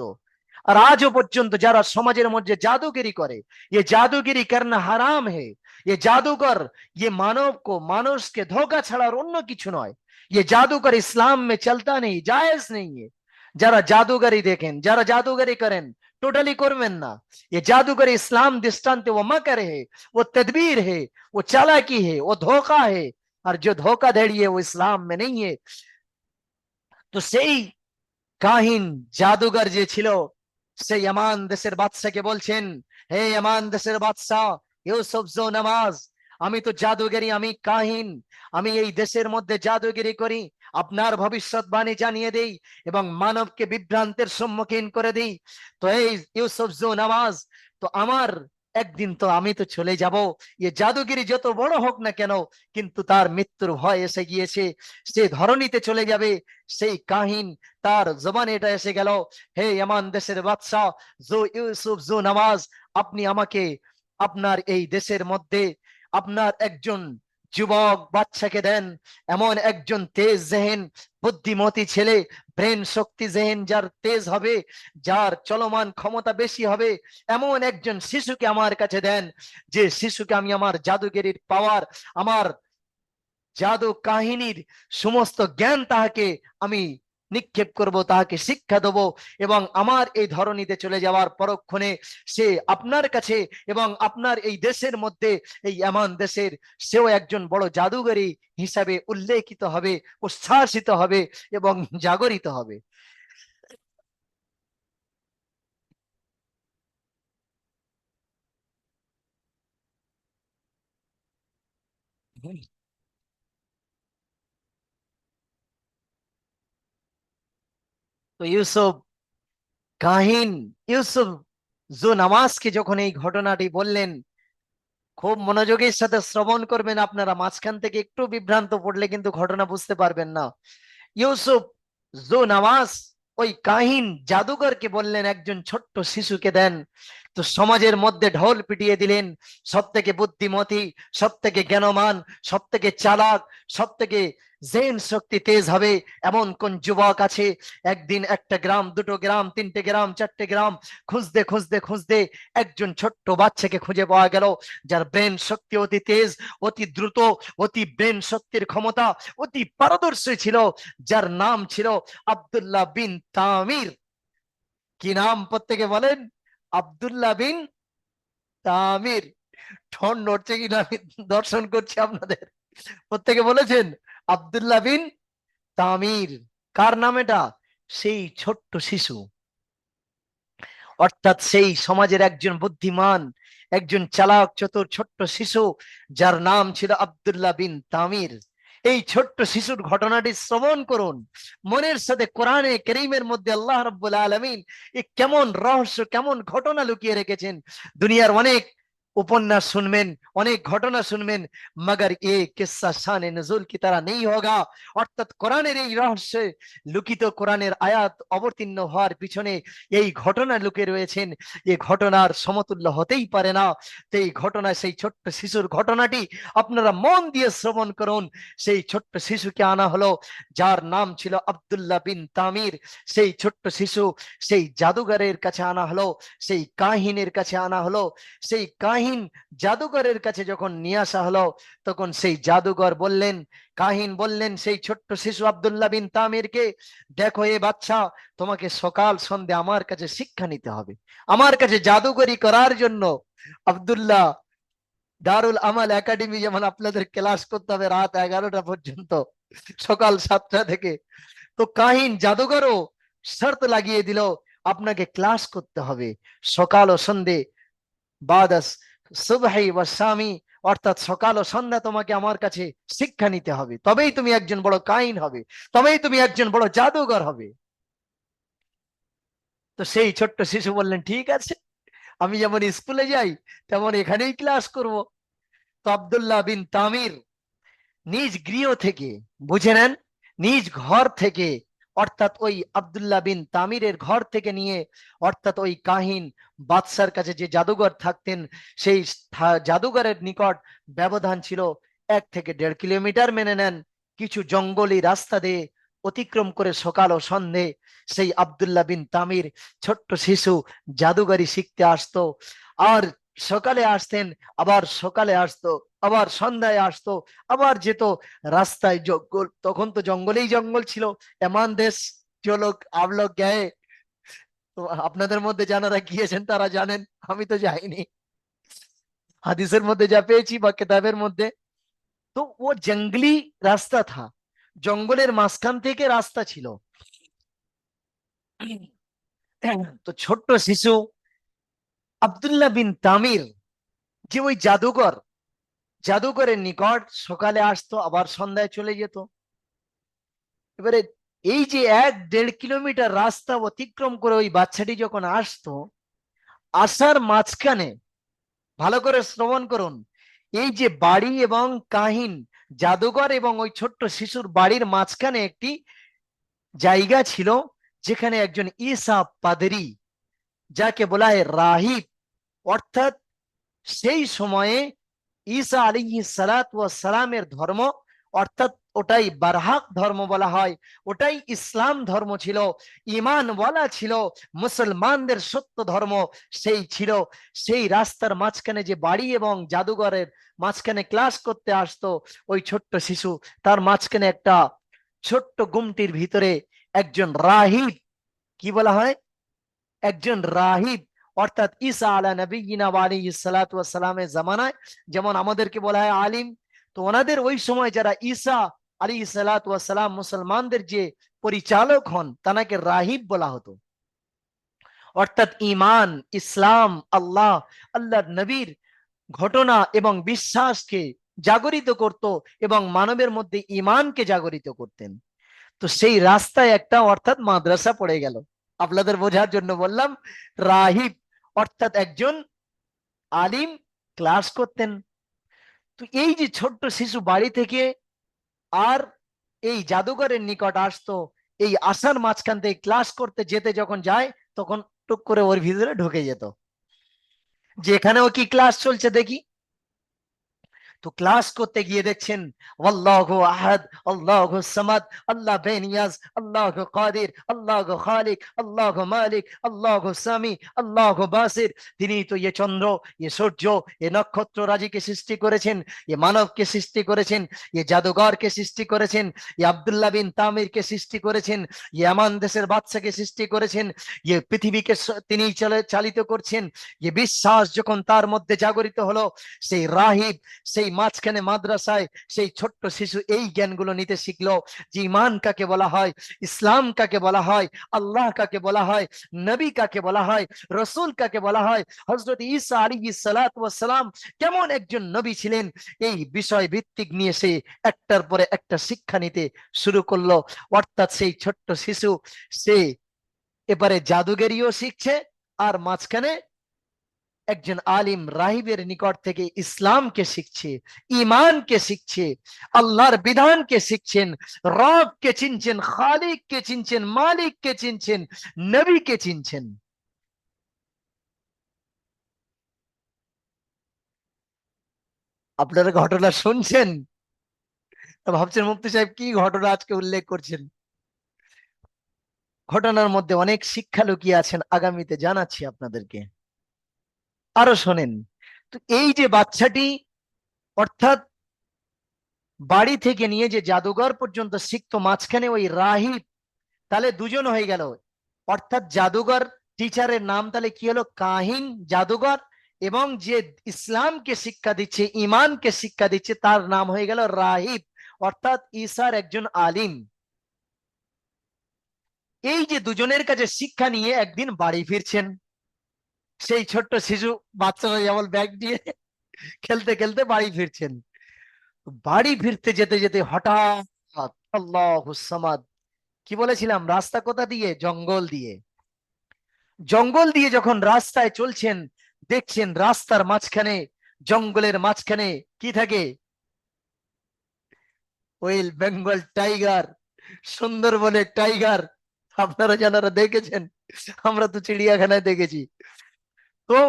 আর আজও পর্যন্ত যারা সমাজের মধ্যে জাদুগিরি করে, ये जादूगिरी करना हराम है, ये जादूगर, ये मानव को, মানুষকে ধোঁকা ছাড়ার অন্য কিছু নয়। ये जादूगर इस्लाम में चलता नहीं, जायज नहीं है। যারা জাদুগারি দেখেন, যারা জাদুগারি করেন, টোটালি করবেন না। ये जादूगर इस्लाम दृष्टांत वो मकर है, वो तदबीर है, वो चालाकी है, वो धोखा है। और जो धोखाधड़ी है वो इस्लाम में नहीं है। তো সেই কাহিন জাদুঘর যে ছিল, সেই ইয়ামান দেশের বাদশাকে বলছেন, হে ইয়ামান দেশের বাদশা ইউসুফ জো নওয়াজ, আমি তো জাদুগিরি, আমি কাহিন, আমি এই দেশের মধ্যে জাদুগিরি করি, আপনার ভবিষ্যৎবাণী জানিয়ে দেই এবং মানবকে বিভ্রান্তের সম্মুখীন করে দিই। তো এই ইউসুফ জো নওয়াজ, তো আমার একদিন তো আমি তো চলে যাব, এ জাদুগিরি যত বড় হোক না কেন, কিন্তু তার মৃত্যুর ভয় এসে গিয়েছে, সে ধরণীতে চলে যাবে। সেই কাহিন তার জবানে এটা এসে গেল, হে ইয়ামান দেশের বাদশা জো ইউসুফ জো নওয়াজ, আপনি আমাকে আপনার এই দেশের মধ্যে আপনার একজন যুবক বাচ্চাকে দেন, এমন একজন তেজ জেহেন বুদ্ধিমতী ছেলে, ব্রেন শক্তি জেহেন যার তেজ হবে, যার চলমান ক্ষমতা বেশি হবে, এমন একজন শিশুকে আমার কাছে দেন, যে শিশুকে আমি আমার জাদুগিরির পাওয়ার, আমার জাদু কাহিনীর সমস্ত জ্ঞান তাহাকে আমি নিক্ষেপ করব, তাহাকে শিক্ষা দেব, এবং আমার এই ধরনীতে চলে যাওয়ার পরক্ষণে সে আপনার কাছে এবং আপনার এই দেশের মধ্যে, এই এমন দেশের, সেও একজন বড় জাদুগরী হিসাবে উল্লেখিত হবে, উচ্ছ্বাসিত হবে এবং জাগরিত হবে। তো ইউসুফ কাহিন, ইউসুফ জু নামাজকে যখন এই ঘটনাটি বললেন, খুব মনোযোগের সাথে শ্রবণ করবেন আপনারা, মাঝখান থেকে একটু বিভ্রান্ত পড়লে কিন্তু ঘটনা বুঝতে পারবেন না। ইউসুফ জু নামাজ ওই কাহিন জাদুকরকে বললেন একজন ছোট্ট শিশুকে দেন। তো সমাজের মধ্যে ঢোল পিটিয়ে দিলেন, সব থেকে বুদ্ধিমতী, সব থেকে জ্ঞানমান, সব থেকে চালাক, সব থেকে জেন শক্তি তেজ হবে এমন কোন যুবক আছে? একদিন একটা গ্রাম, দুটো গ্রাম, তিনটে গ্রাম, চারটে গ্রাম খুঁজতে খুঁজতে খুঁজতে একজন ছোট্ট বাচ্চাকে খুঁজে পাওয়া গেল, যার ব্রেন শক্তি অতি তেজ, অতি দ্রুত, অতি ব্রেন শক্তির ক্ষমতা অতি পারদর্শী ছিল, যার নাম ছিল আব্দুল্লাহ বিন তামির। কি নাম প্রত্যেকে বলেন? আব্দুল্লাহ বিন তামির। ঠন নড়ছে কিনা আমি দর্শন করছি আপনাদের। প্রত্যেকে বলেছেন আব্দুল্লাহ বিন তামির। কার নাম এটা? সেই ছোট্ট শিশু, অর্থাৎ সেই সমাজের একজন বুদ্ধিমান, একজন চালাক চতুর ছোট্ট শিশু, যার নাম ছিল আব্দুল্লাহ বিন তামির। এই ছোট্ট শিশুর ঘটনাটি শ্রবণ করুন মনের সাথে। কোরআনে কারীমের মধ্যে আল্লাহ রাব্বুল আলামিন এ কেমন রহস্য, কেমন ঘটনা লুকিয়ে রেখেছেন। দুনিয়ার অনেক उपन्यास सुनবেন, অনেক ঘটনা শুনবেন, মগর এ কিসসা শানে নজুল কি তারা নেই হোগা। অর্থাৎ কোরআনের এই রহস্যে লুকিত, কোরআনের আয়াত অবতীর্ণ হওয়ার পিছনে এই ঘটনা লুকিয়ে রয়েছেন, এই ঘটনার সমতুল্য হতেই পারে না। তো এই ঘটনা, সেই ছোট্ট শিশুর ঘটনাটি আপনারা মন দিয়ে শ্রবণ করুন। সেই ছোট্ট শিশুকে আনা হলো, যার নাম ছিল আব্দুল্লাহ বিন তামির। সেই ছোট্ট শিশু সেই জাদুঘরের কাছে আনা হলো, সেই কাহিনের কাছে আনা হলো। সেই কাহিন জাদুঘরের কাছে যখন নিয়ে আসা হলো, তখন সেই জাদুঘর বললেন, কাহিন বললেন সেই ছোট্ট শিশু আব্দুল্লাহ বিন তামিরকে, দেখো এ বাচ্চা, তোমাকে সকাল সন্ধ্যা আমার কাছে শিক্ষা নিতে হবে, আমার কাছে জাদুঘরি করার জন্য। আব্দুল্লাহ দারুল আমাল একাডেমি যেমন আপনাদের ক্লাস করতে হবে রাত 11টা পর্যন্ত, সকাল 7টা থেকে, তো কাহিন জাদুঘরও শর্ত লাগিয়ে দিল, আপনাকে ক্লাস করতে হবে সকাল ও সন্ধে, বাদাস সুবহি ওয়া শামি, অর্থাৎ সকাল ও সন্ধ্যা তোমাকে আমার কাছে শিক্ষা নিতে হবে, তবেই তুমি একজন বড় কাহিন হবে, তবেই তুমি একজন বড় জাদুঘর হবে। তো সেই ছোট্ট শিশু বললেন, ঠিক আছে, আমি যেমন স্কুলে যাই তেমন এখানেই ক্লাস করব। তো আব্দুল্লাহ বিন তামির নিজ গৃহ থেকে, বুঝে নেন, নিজ ঘর থেকে, অর্থাৎ ওই আব্দুল্লাহ বিন তামিরের ঘর থেকে নিয়ে, অর্থাৎ ওই কাহিন বাদশার কাছে যে জাদুঘর থাকতেন, সেই জাদুঘরের নিকট ব্যবধান ছিল 1 থেকে 1.5 কিলোমিটার, মেনে নেন। কিছু জঙ্গলি রাস্তা দিয়ে অতিক্রম করে সকাল ও সন্ধে সেই আব্দুল্লাহ বিন তামির ছোট্ট শিশু জাদুঘরি শিখতে আসতো। আর সকালে আসতেন, আবার সকালে আসতো, আবার সন্ধ্যায় আসতো, আবার যেত। রাস্তায় জঙ্গল, তখন তো জঙ্গলেই জঙ্গল ছিল, এমন দেশ जो लोग आप लोग गए, তো আপনাদের মধ্যে যারা গিয়েছেন তারা জানেন, আমি তো যাইনি, হাদিসের মধ্যে যা পেয়েছি বা কিতাবের মধ্যে। তো ও জঙ্গলি রাস্তা থা, জঙ্গলের মাঝখান থেকে রাস্তা ছিল। তো ছোট্ট শিশু আব্দুল্লাহ বিন তামির যে ওই জাদুঘর, জাদুঘরের নিকট সকালে আসতো, আবার সন্ধ্যায় চলে যেত। এবারে এই যে 1-1.5 কিলোমিটার রাস্তা অতিক্রম করে ওই বাচ্চাটি যখন আসতো, আসার মাঝখানে, ভালো করে শ্রবণ করুন, এই যে বাড়ি এবং কাহিন জাদুঘর এবং ওই ছোট্ট শিশুর বাড়ির মাঝখানে একটি জায়গা ছিল, যেখানে একজন ঈসা পাদরি, যাকে বলা হয় রাহিব, অর্থাৎ সেই সময়ে ঈসা আলাইহিস সালাত ওয়াস সালামের ধর্ম, অর্থাৎ ওটাই বারহাক ধর্ম বলা হয়, ওটাই ইসলাম ধর্ম ছিল, ইমান ওয়ালা ছিল, মুসলমানদের সত্য ধর্ম সেই ছিল। সেই রাস্তার মাঝখানে যে বাড়ি এবং জাদুঘরের মাঝখানে ক্লাস করতে আসতো ওই ছোট্ট শিশু, তার মাঝখানে একটা ছোট্ট গুমটির ভিতরে একজন রাহিব, কি বলা হয়, একজন রাহিব। অর্থাৎ ঈসা আলা নবিয়িনা ওয়া আলাইহিস সালাতু ওয়াস সালামের জামানায় যেমন আমাদেরকে বলা হয় আলিম, তো ওনাদের ওই সময় যারা ঈসা আলাইহিস সালাতু ওয়াস সালাম মুসলমানদের যে পরিচালক হন তানাকে রাহিব বলা হতো। অর্থাৎ ঈমান, ইসলাম, আল্লাহ, আল্লাহর নবীর ঘটনা এবং বিশ্বাসকে জাগরিত করত এবং মানবের মধ্যে ঈমানকে জাগরিত করতেন। তো সেই রাস্তায় একটা অর্থাৎ মাদ্রাসা পড়ে গেল। আপনাদের বোঝার জন্য বললাম, রাহিব অর্থাৎ একজন আলিম ক্লাস করতেন। তো এই যে ছোট্ট শিশু বাড়ি থেকে আর এই জাদুঘরের নিকট আসতো, এই আসার মাঝখান থেকে ক্লাস করতে যেতে যখন যায় তখন টুক করে ওর ভিতরে ঢুকে যেত যে এখানে ও কি ক্লাস চলছে দেখি। তো ক্লাস করতে গিয়ে দেখছেন আল্লাহু আহাদ, আল্লাহু সামাদ, আল্লাহ বেনিয়াজ, আল্লাহু কাদির, আল্লাহু খালিক, আল্লাহু মালিক, আল্লাহু সামি, আল্লাহু বাসির। তিনি তো ये চন্দ্র, ये সূর্য, ये নক্ষত্র রাজিকে সৃষ্টি করেছেন, ये মানবকে সৃষ্টি করেছেন, ये জাদুঘরকে সৃষ্টি করেছেন, ये আব্দুল্লাহ বিন তামিরকে সৃষ্টি করেছেন, ये আমান দেশের বাদশাকে সৃষ্টি করেছেন, ये পৃথিবীকে তিনি চালিত করছেন। ये বিশ্বাস যখন তার মধ্যে জাগরিত হলো, সেই রাহিব সেই মাঝখানে মাদ্রাসায় সেই ছোট্ট শিশু এই জ্ঞানগুলো নিতে শিখলো যে ইমান কাকে বলা হয়, ইসলাম কাকে বলা হয়, আল্লাহ কাকে বলা হয়, নবী কাকে বলা হয়, রসুল কাকে বলা হয়, হযরত ঈসা আলাইহিস সালাতু ওয়াস সালাম কেমন একজন নবী ছিলেন, এই বিষয় ভিত্তিক নিয়ে সে একটার পরে একটা শিক্ষা নিতে শুরু করলো। অর্থাৎ সেই ছোট্ট শিশু সে এবারে জাদুগেরিও শিখছে আর মাঝখানে একজন আলিম রাহিবের নিকট থেকে ইসলামকে শিখছে, ইমানকে শিখছে, আল্লাহর বিধানকে শিখছেন, রবকে চিনছেন, খালিককে চিনছেন, মালিককে চিনছেন, নবীকে চিনছেন। আপনারা ঘটনা শুনছেন, ভাবছেন মুফতি সাহেব কি ঘটনা আজকে উল্লেখ করছেন। ঘটনার মধ্যে অনেক শিক্ষা লুকিয়ে আছেন, আগামীতে জানাচ্ছি আপনাদেরকে। আরো শোনেন। তো এই যে বাচ্চাটি অর্থাৎ বাড়ি থেকে নিয়ে যে জাদুঘর পর্যন্ত শিখতো, মাঝখানে ওই রাহিব, তাহলে দুজন হয়ে গেল। অর্থাৎ জাদুঘর টিচারের নাম তাহলে কি হলো, কাহিন জাদুঘর, এবং যে ইসলামকে শিক্ষা দিচ্ছে, ইমানকে শিক্ষা দিচ্ছে, তার নাম হয়ে গেল রাহিব, অর্থাৎ ঈসার একজন আলিম। এই যে দুজনের কাছে শিক্ষা নিয়ে একদিন বাড়ি ফিরছেন সেই ছোট্ট শিশু, বাচ্চারা যেমন ব্যাগ দিয়ে খেলতে খেলতে বাড়ি ফিরছেন। বাড়ি ফিরতে যেতে যেতে হঠাৎ আল্লাহু সামাদ, কি বলেছিলাম রাস্তা কোথা দিয়ে, জঙ্গল দিয়ে। জঙ্গল দিয়ে যখন রাস্তায় চলছেন দেখছেন রাস্তার মাঝখানে, জঙ্গলের মাঝখানে কি থাকে, ওয়েল বেঙ্গল টাইগার, সুন্দরবনের টাইগার। আপনারা যারা দেখেছেন, আমরা তো চিড়িয়াখানায় দেখেছি। তো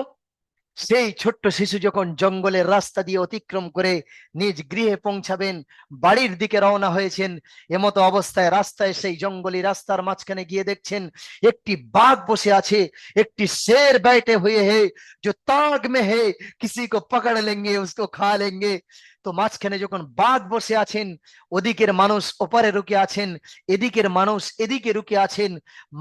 সেই ছোট্ট শিশু যখন জঙ্গলের রাস্তা দিয়ে অতিক্রম করে নিজ গৃহে পৌঁছাবেন, বাড়ির দিকে রওনা হয়েছেন, এমতো অবস্থায় রাস্তায় সেই জঙ্গলি রাস্তার মাঝখানে গিয়ে দেখছেন একটি বাঘ বসে আছে। একটি শের बैठे हुए है जो ताक में है, किसी को पकड़ लेंगे उसको खा लेंगे। তো মাঝখানে যখন বাঘ বসে আছেন, ওদিকের মানুষ ওপারে রুকে আছেন, এদিকের মানুষ এদিকে রুকে আছেন,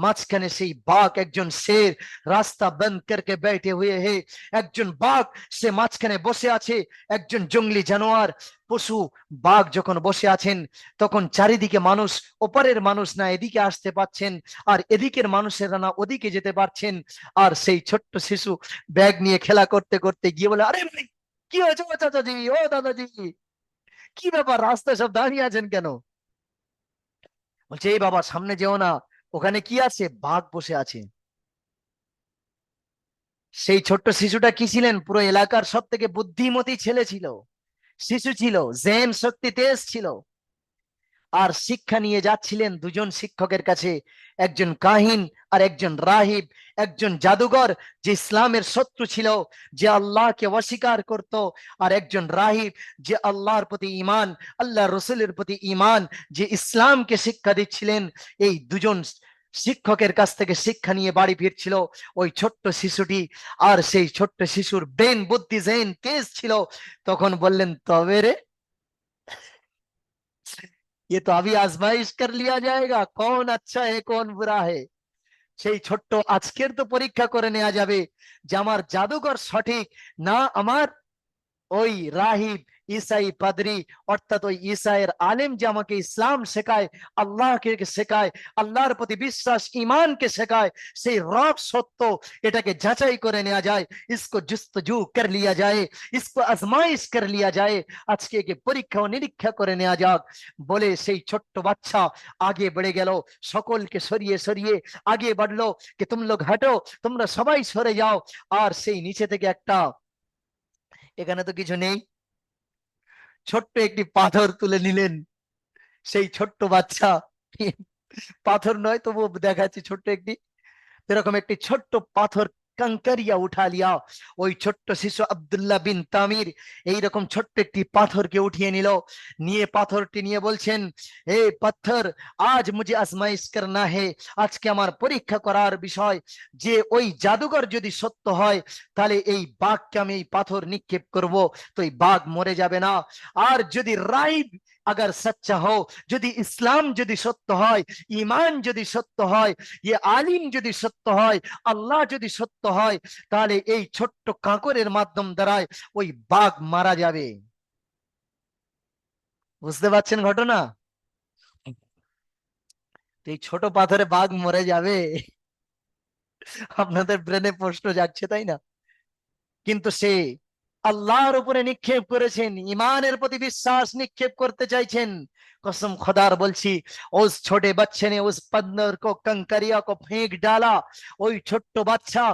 মাঝখানে সেই বাঘ একজন শের রাস্তা বন্ধ করকে बैठे हुए है। একজন বাঘ সে মাঝখানে বসে আছে, একজন জঙ্গলি জানোয়ার পশু বাঘ যখন বসে আছেন, তখন চারিদিকে মানুষ, ওপারের মানুষ না এদিকে আসতে পারছেন, আর এদিকের মানুষেরা না ওদিকে যেতে পারছেন। আর সেই ছোট্ট শিশু ব্যাগ নিয়ে খেলা করতে করতে গিয়ে বলে, আরে ভাই কি হয়েছে ও চাচাজি, ও দাদাজি, কি ব্যাপার রাস্তায় সব দাঁড়িয়ে আছেন কেন? বলছে এই বাবা সামনে যেও না, ওখানে কি আছে, বাঘ বসে আছে। সেই ছোট্ট শিশুটা কি ছিলেন, পুরো এলাকার সব থেকে বুদ্ধিমতী ছেলে ছিল, শিশু ছিল, জেন শক্তি তেজ ছিল। আর শিক্ষা নিয়ে যাচ্ছিলেন দুজন শিক্ষকের কাছে, একজন কাহিন আর একজন রাহিব, একজন জাদুঘর যে ইসলামের শত্রু ছিল, যে আল্লাহকে অস্বীকার করত, আর একজন রাহিব যে আল্লাহর প্রতি ঈমান, আল্লাহ রসুলের প্রতি ঈমান, যে ইসলামকে শিক্ষা দিচ্ছিলেন। এই দুজন শিক্ষকের কাছ থেকে শিক্ষা নিয়ে বাড়ি ফিরছিল ওই ছোট্ট শিশুটি। আর সেই ছোট্ট শিশুর ব্রেন বুদ্ধি জেন তেজ ছিল। তখন বললেন, তবে রে ये तो अभी आजमाइश कर लिया जाएगा, कौन अच्छा है कौन बुरा है। সেই ছোট্ট আজকের তো পরীক্ষা করে নেওয়া যাবে যে আমার জাদুঘর সঠিক না আমার ওই রাহিব ঈসাই পাদ্রী, অর্থাৎ ওই ঈসাইয়ের আলেম যে আমাকে ইসলাম শেখায়, আল্লাহকে শেখায়, আল্লাহর প্রতি বিশ্বাস ঈমানকে শেখায়, সেই রব সত্য, এটাকে যাচাই করে নেওয়া যায়, इसको जुस्तजू कर लिया जाए, इसको आजमाइश कर लिया जाए, আজকে একে পরীক্ষা ও নিরীক্ষা করে নেওয়া যাক। বলে সেই ছোট্ট বাচ্চা আগে বেড়ে গেল, সকলকে সরিয়ে সরিয়ে আগে বাড়লো, कि तुम लोग हटो, তোমরা সবাই সরে যাও। আর সেই নিচে থেকে একটা, এখানে তো কিছু নেই, ছোট্ট একটি পাথর তুলে নিলেন সেই ছোট্ট বাচ্চা, পাথর নয় তবু দেখাচ্ছি ছোট্ট একটি, এরকম একটি ছোট্ট পাথর कंकरिया उठा लिया। ওই ছোট্ট শিশু আব্দুল্লাহ বিন তামির এইরকম ছোট্ট একটি পাথরকে উঠিয়ে নিল, নিয়ে পাথরটি নিয়ে বলছেন, হে পাথর, আজ মুঝে আজমাইশ করনা হে, আজকে আমার পরীক্ষা করার বিষয় যে ওই জাদুঘর যদি সত্য হয় তাহলে এই বাঘকে আমি এই পাথর নিক্ষেপ করব, তো এই বাঘ মরে যাবে না। আর যদি রাইব अगर सच्चा हो, যদি ইসলাম যদি সত্য হয়, ঈমান যদি সত্য হয়, ये আলিম যদি সত্য হয়, আল্লাহ যদি সত্য হয়, তাহলে এই ছোট্ট কাঁকরের মাধ্যম দ্বারাই ওই বাঘ মারা যাবে। বুঝতে পারছেন ঘটনা? এই ছোট পাথরে বাঘ মরে যাবে, আপনাদের ব্রেনে প্রশ্ন যাচ্ছে তাই না? কিন্তু সে আল্লাহর উপরে নিক্ষেপ করেছেন, ইমানের প্রতি বিশ্বাস নিক্ষেপ করতে চাইছেন। कसम खुदार বলছি, उस छोटे बच्चे ने उस पत्थर को कंकरिया को फेंक डाला। ওই ছোট্ট বাচ্চা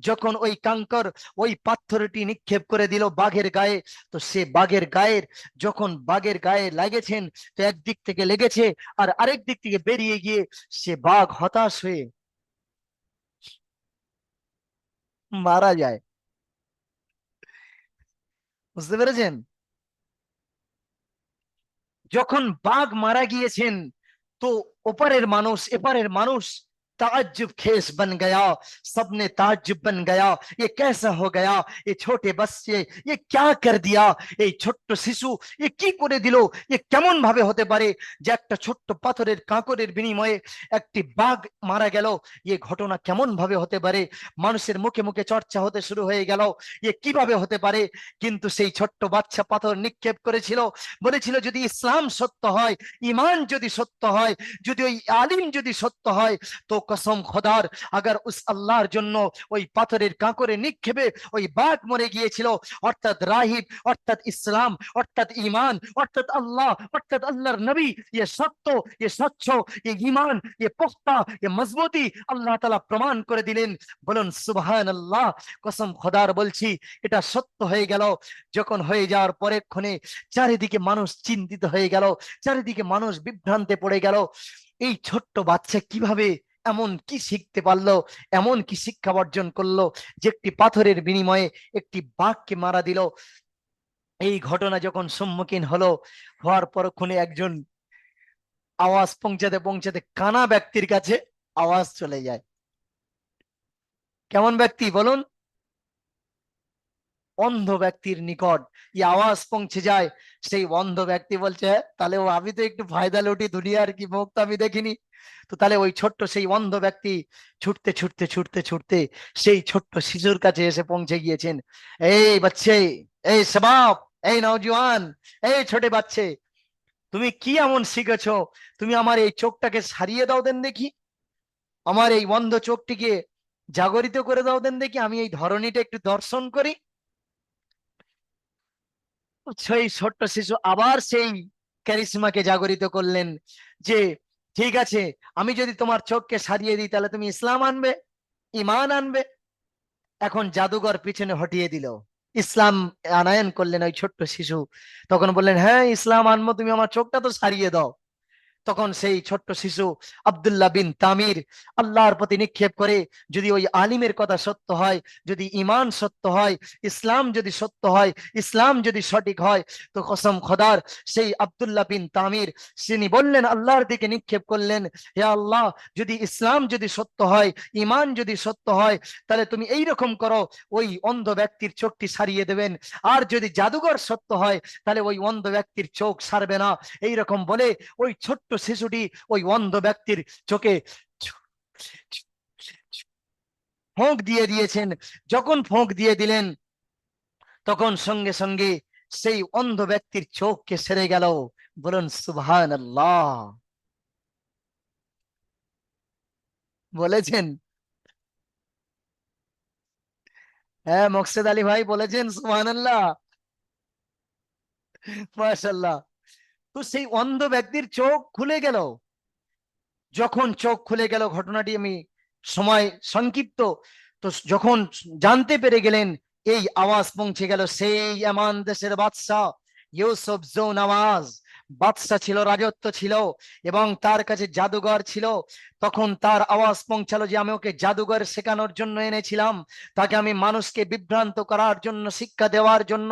যখন ওই কাঙ্কর ওই পাথরটি নিক্ষেপ করে দিল বাঘের গায়ে, তো সে বাঘের গায়ের, যখন বাঘের গায়ে লাগেছেন, তো একদিক থেকে লেগেছে আর আরেক দিক থেকে বেরিয়ে গিয়ে সে বাঘ হতাশ হয়ে মারা যায়। বুঝতে পেরেছেন? যখন বাঘ মারা গিয়েছেন, তো ওপারের মানুষ এপারের মানুষ ताज्जुब खेस बन गया, सबने ताज्जुब बन गया, ये कैसा हो गया, ये छोटे बच्चे ये क्या कर दिया, এই ছোট্ট শিশু এ কি করে দিল, এ কেমন ভাবে হতে পারে যে একটা ছোট্ট পাথরের কাঁকরের বিনিময়ে একটি বাঘ মারা গেল, এই ঘটনা কেমন ভাবে হতে পারে। মানুষের মুখে মুখে চর্চা হতে শুরু হয়ে গেল, এ কিভাবে হতে পারে। কিন্তু সেই ছোট্ট বাচ্চা পাথর নিক্ষেপ করেছিল, বলেছিল যদি ইসলাম সত্য হয়, ঈমান যদি সত্য হয়, যদি ওই আলিম যদি সত্য হয়, তো কসম খোদার अगर उस আল্লাহর জন্য ওই পাথরের কাঁকরে নিক্ষেপে ওই বাঘ মরে গিয়েছিল, অর্থাৎ রাহিব, অর্থাৎ ইসলাম, অর্থাৎ ঈমান, অর্থাৎ আল্লাহ, অর্থাৎ আল্লাহর নবী, ये সত্য, ये স্বচ্ছ, ये ঈমান, ये পোক্তা, ये মজবুতি আল্লাহ তাআলা প্রমাণ করে দিলেন। বলুন সুবহানাল্লাহ। কসম খোদার বলছি, এটা সত্য হয়ে গেল। যখন হয়ে যাওয়ার পরেক্ষণে চারিদিকে মানুষ চিন্তিত হয়ে গেল, চারিদিকে মানুষ বিভ্রান্তে পড়ে গেল। এই ছোট্ট বাচ্চা কিভাবে এমন কি শিখতে পারলো, এমন কি শিক্ষা অর্জন করলো যে একটি পাথরের বিনিময়ে একটি বাঘকে মারা দিল। এই ঘটনা যখন সম্মুখীন হলো, হওয়ার পরক্ষণে একজন আওয়াজ পৌঁছাতে পৌঁছাতে কানা ব্যক্তির কাছে আওয়াজ চলে যায়। কেমন ব্যক্তি বলুন? অন্ধ ব্যক্তির নিকট এই আওয়াজ পৌঁছে যায়। সেই অন্ধ ব্যক্তি বলছে, তাহলে ও আমি তো একটু ফায়দা লুটি, দুনিয়ার কি মুখ তো আমি দেখিনি। তো তাহলে ওই ছোট্ট সেই অন্ধ ব্যক্তি ছুটতে ছুটতে ছুটতে ছুটতে সেই ছোট্ট শিশুর কাছে এসে পৌঁছে গিয়েছেন। এই বাচ্চে, এই সবাব, এই নওজোয়ান, এই ছোটে বাচ্চে, তুমি কি এমন শিখেছো, তুমি আমার এই চোখটাকে সারিয়ে দাও দেন দেখি, আমার এই অন্ধ চোখটিকে জাগরিত করে দাও দেন দেখি, আমি এই ধরনীটা একটু দর্শন করি। সেই ছোট্ট শিশু আবার সেই ক্যারিসমাকে জাগরিত করলেন যে ঠিক আছে, আমি যদি তোমার চোখকে সারিয়ে দিই তাহলে তুমি ইসলাম আনবে, ঈমান আনবে। এখন জাদুঘর পিছনে হটিয়ে দিল, ইসলাম আনায়ন করলেন ওই ছোট্ট শিশু। তখন বললেন, হ্যাঁ ইসলাম আনবো, তুমি আমার চোখটা তো সারিয়ে দাও। তখন সেই ছোট্ট শিশু আব্দুল্লাহ বিন তামির আল্লাহর প্রতি নিক্ষেপ করে, যদি ওই আলিমের কথা সত্য হয়, যদি ইমান সত্য হয়, ইসলাম যদি সত্য হয়, ইসলাম যদি সঠিক হয়, তো কসম খোদার সেই আব্দুল্লাহ বিন তামির তিনি বললেন, আল্লাহর দিকে নিক্ষেপ করলেন, হে আল্লাহ, যদি ইসলাম যদি সত্য হয়, ইমান যদি সত্য হয়, তাহলে তুমি এই রকম করো, ওই অন্ধ ব্যক্তির চোখটি সারিয়ে দেবেন। আর যদি জাদুঘর সত্য হয়, তাহলে ওই অন্ধ ব্যক্তির চোখ সারবে না। এইরকম বলে ওই ছোট্ট শিশুটি ওই অন্ধ ব্যক্তির চোখে ফোঁক দিয়ে দিয়েছেন। যখন ফোঁক দিয়ে দিলেন, তখন সঙ্গে সঙ্গে সেই অন্ধ ব্যক্তির চোখকে সেরে গেল। বলুন সুবহানাল্লাহ। বলেছেন? হ্যাঁ, মোকসেদ আলী ভাই বলেছেন সুবহানাল্লাহ। মাশাআল্লাহ। তো সেই অন্ধ ব্যক্তির চোখ খুলে গেল। যখন চোখ খুলে গেল, ঘটনাটি আমি সময় সংক্ষিপ্ত, তো যখন জানতে পেরে গেলেন, এই আওয়াজ পৌঁছে গেল সেই ইয়ামান দেশের বাদশাহ ইউসুফ জৌ নওয়াজ। বাদশাহ ছিল, রাজত্ব ছিল, এবং তার কাছে জাদুঘর ছিল। তখন তার আওয়াজ পৌঁছালো যে আমি ওকে জাদুঘর শেখানোর জন্য এনেছিলাম, তাকে আমি মানুষকে বিভ্রান্ত করার জন্য, শিক্ষা দেওয়ার জন্য,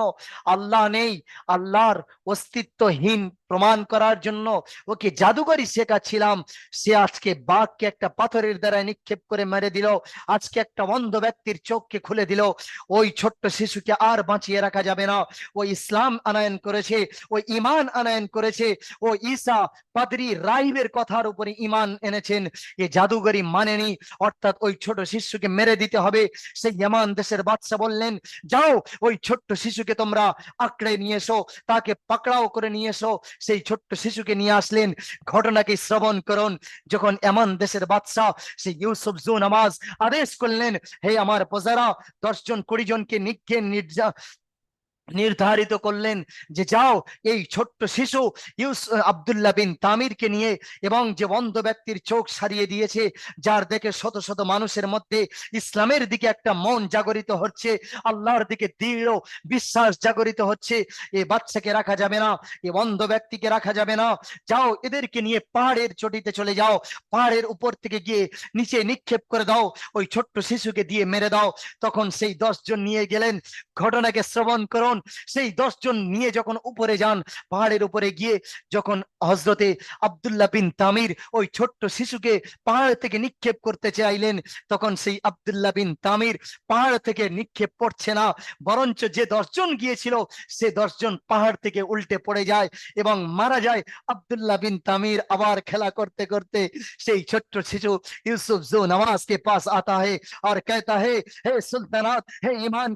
আল্লাহ নেই, আল্লাহর অস্তিত্বহীন প্রমাণ করার জন্য ওকে জাদুঘরই শেখাচ্ছিলাম। সে আজকে বাঘকে একটা পাথরের দ্বারা নিক্ষেপ করে মেরে দিল, আজকে একটা অন্ধ ব্যক্তির চোখকে খুলে দিল। ওই ছোট্ট শিশুকে আর বাঁচিয়ে রাখা যাবে না। ওই ইসলাম আনয়ন করেছে, ওই ইমান আনয়ন করেছে, ও ঈসা পাদ্রী রাহিবের কথার উপরে ইমান এনেছেন, এ জাদুগরি মানেনি, অর্থাৎ ওই ছোট শিশুকে মেরে দিতে হবে। সেই ইয়ামান দেশের বাদশা বললেন, যাও ওই ছোট্ট শিশুকে তোমরা আঁকড়ে নিয়ে এসো, তাকে পাকড়াও করে নিয়ে এসো। সেই ছোট্ট শিশুকে নিয়ে আসলেন। ঘটনাকে শ্রবণ করুন। যখন এমন দেশের বাদশাহ সেই ইউসুফ জু নামাজ আদেশ করলেন, হে আমার প্রজারা, 10 জন 20 জনকে নির্ধারিত করলেন যে যাও এই ছোট্ট শিশু আব্দুল্লাহ বিন তামিরকে নিয়ে, এবং যে অন্ধ ব্যক্তির চোখ সারিয়ে দিয়েছে, যার দেখে শত শত মানুষের মধ্যে ইসলামের দিকে একটা মন জাগরিত হচ্ছে, আল্লাহর দিকে দৃঢ় বিশ্বাস জাগরিত হচ্ছে, এই বাচ্চাকে রাখা যাবে না, এই অন্ধ ব্যক্তিকে রাখা যাবে না। যাও এদেরকে নিয়ে পাহাড়ের চটিতে চলে যাও, পাহাড়ের উপর থেকে গিয়ে নিচে নিক্ষেপ করে দাও, ওই ছোট্ট শিশুকে দিয়ে মেরে দাও। তখন সেই 10 জন নিয়ে গেলেন। ঘটনাকে শ্রবণ করুন। সেই 10 জন নিয়ে যখন উপরে যান, পাহাড়ের উপরে গিয়ে যখন হজরতে আব্দুল্লাহ বিন তামির ওই ছোট্ট শিশুকে পাহাড় থেকে নিক্ষেপ করতে চাইলেন, তখন সেই আব্দুল্লাহ বিন তামির পাহাড় থেকে নিক্ষেপ করছে না, বরঞ্চ যে 10 জন গিয়েছিল সে 10 জন পাহাড় থেকে উল্টে পড়ে যায় এবং মারা যায়। আব্দুল্লাহ বিন তামির আবার খেলা করতে করতে সেই ছোট্ট शिशु यूसुफ जो नवाज के पास आता है और कहता है, हे सुल्तानात, हे ईमान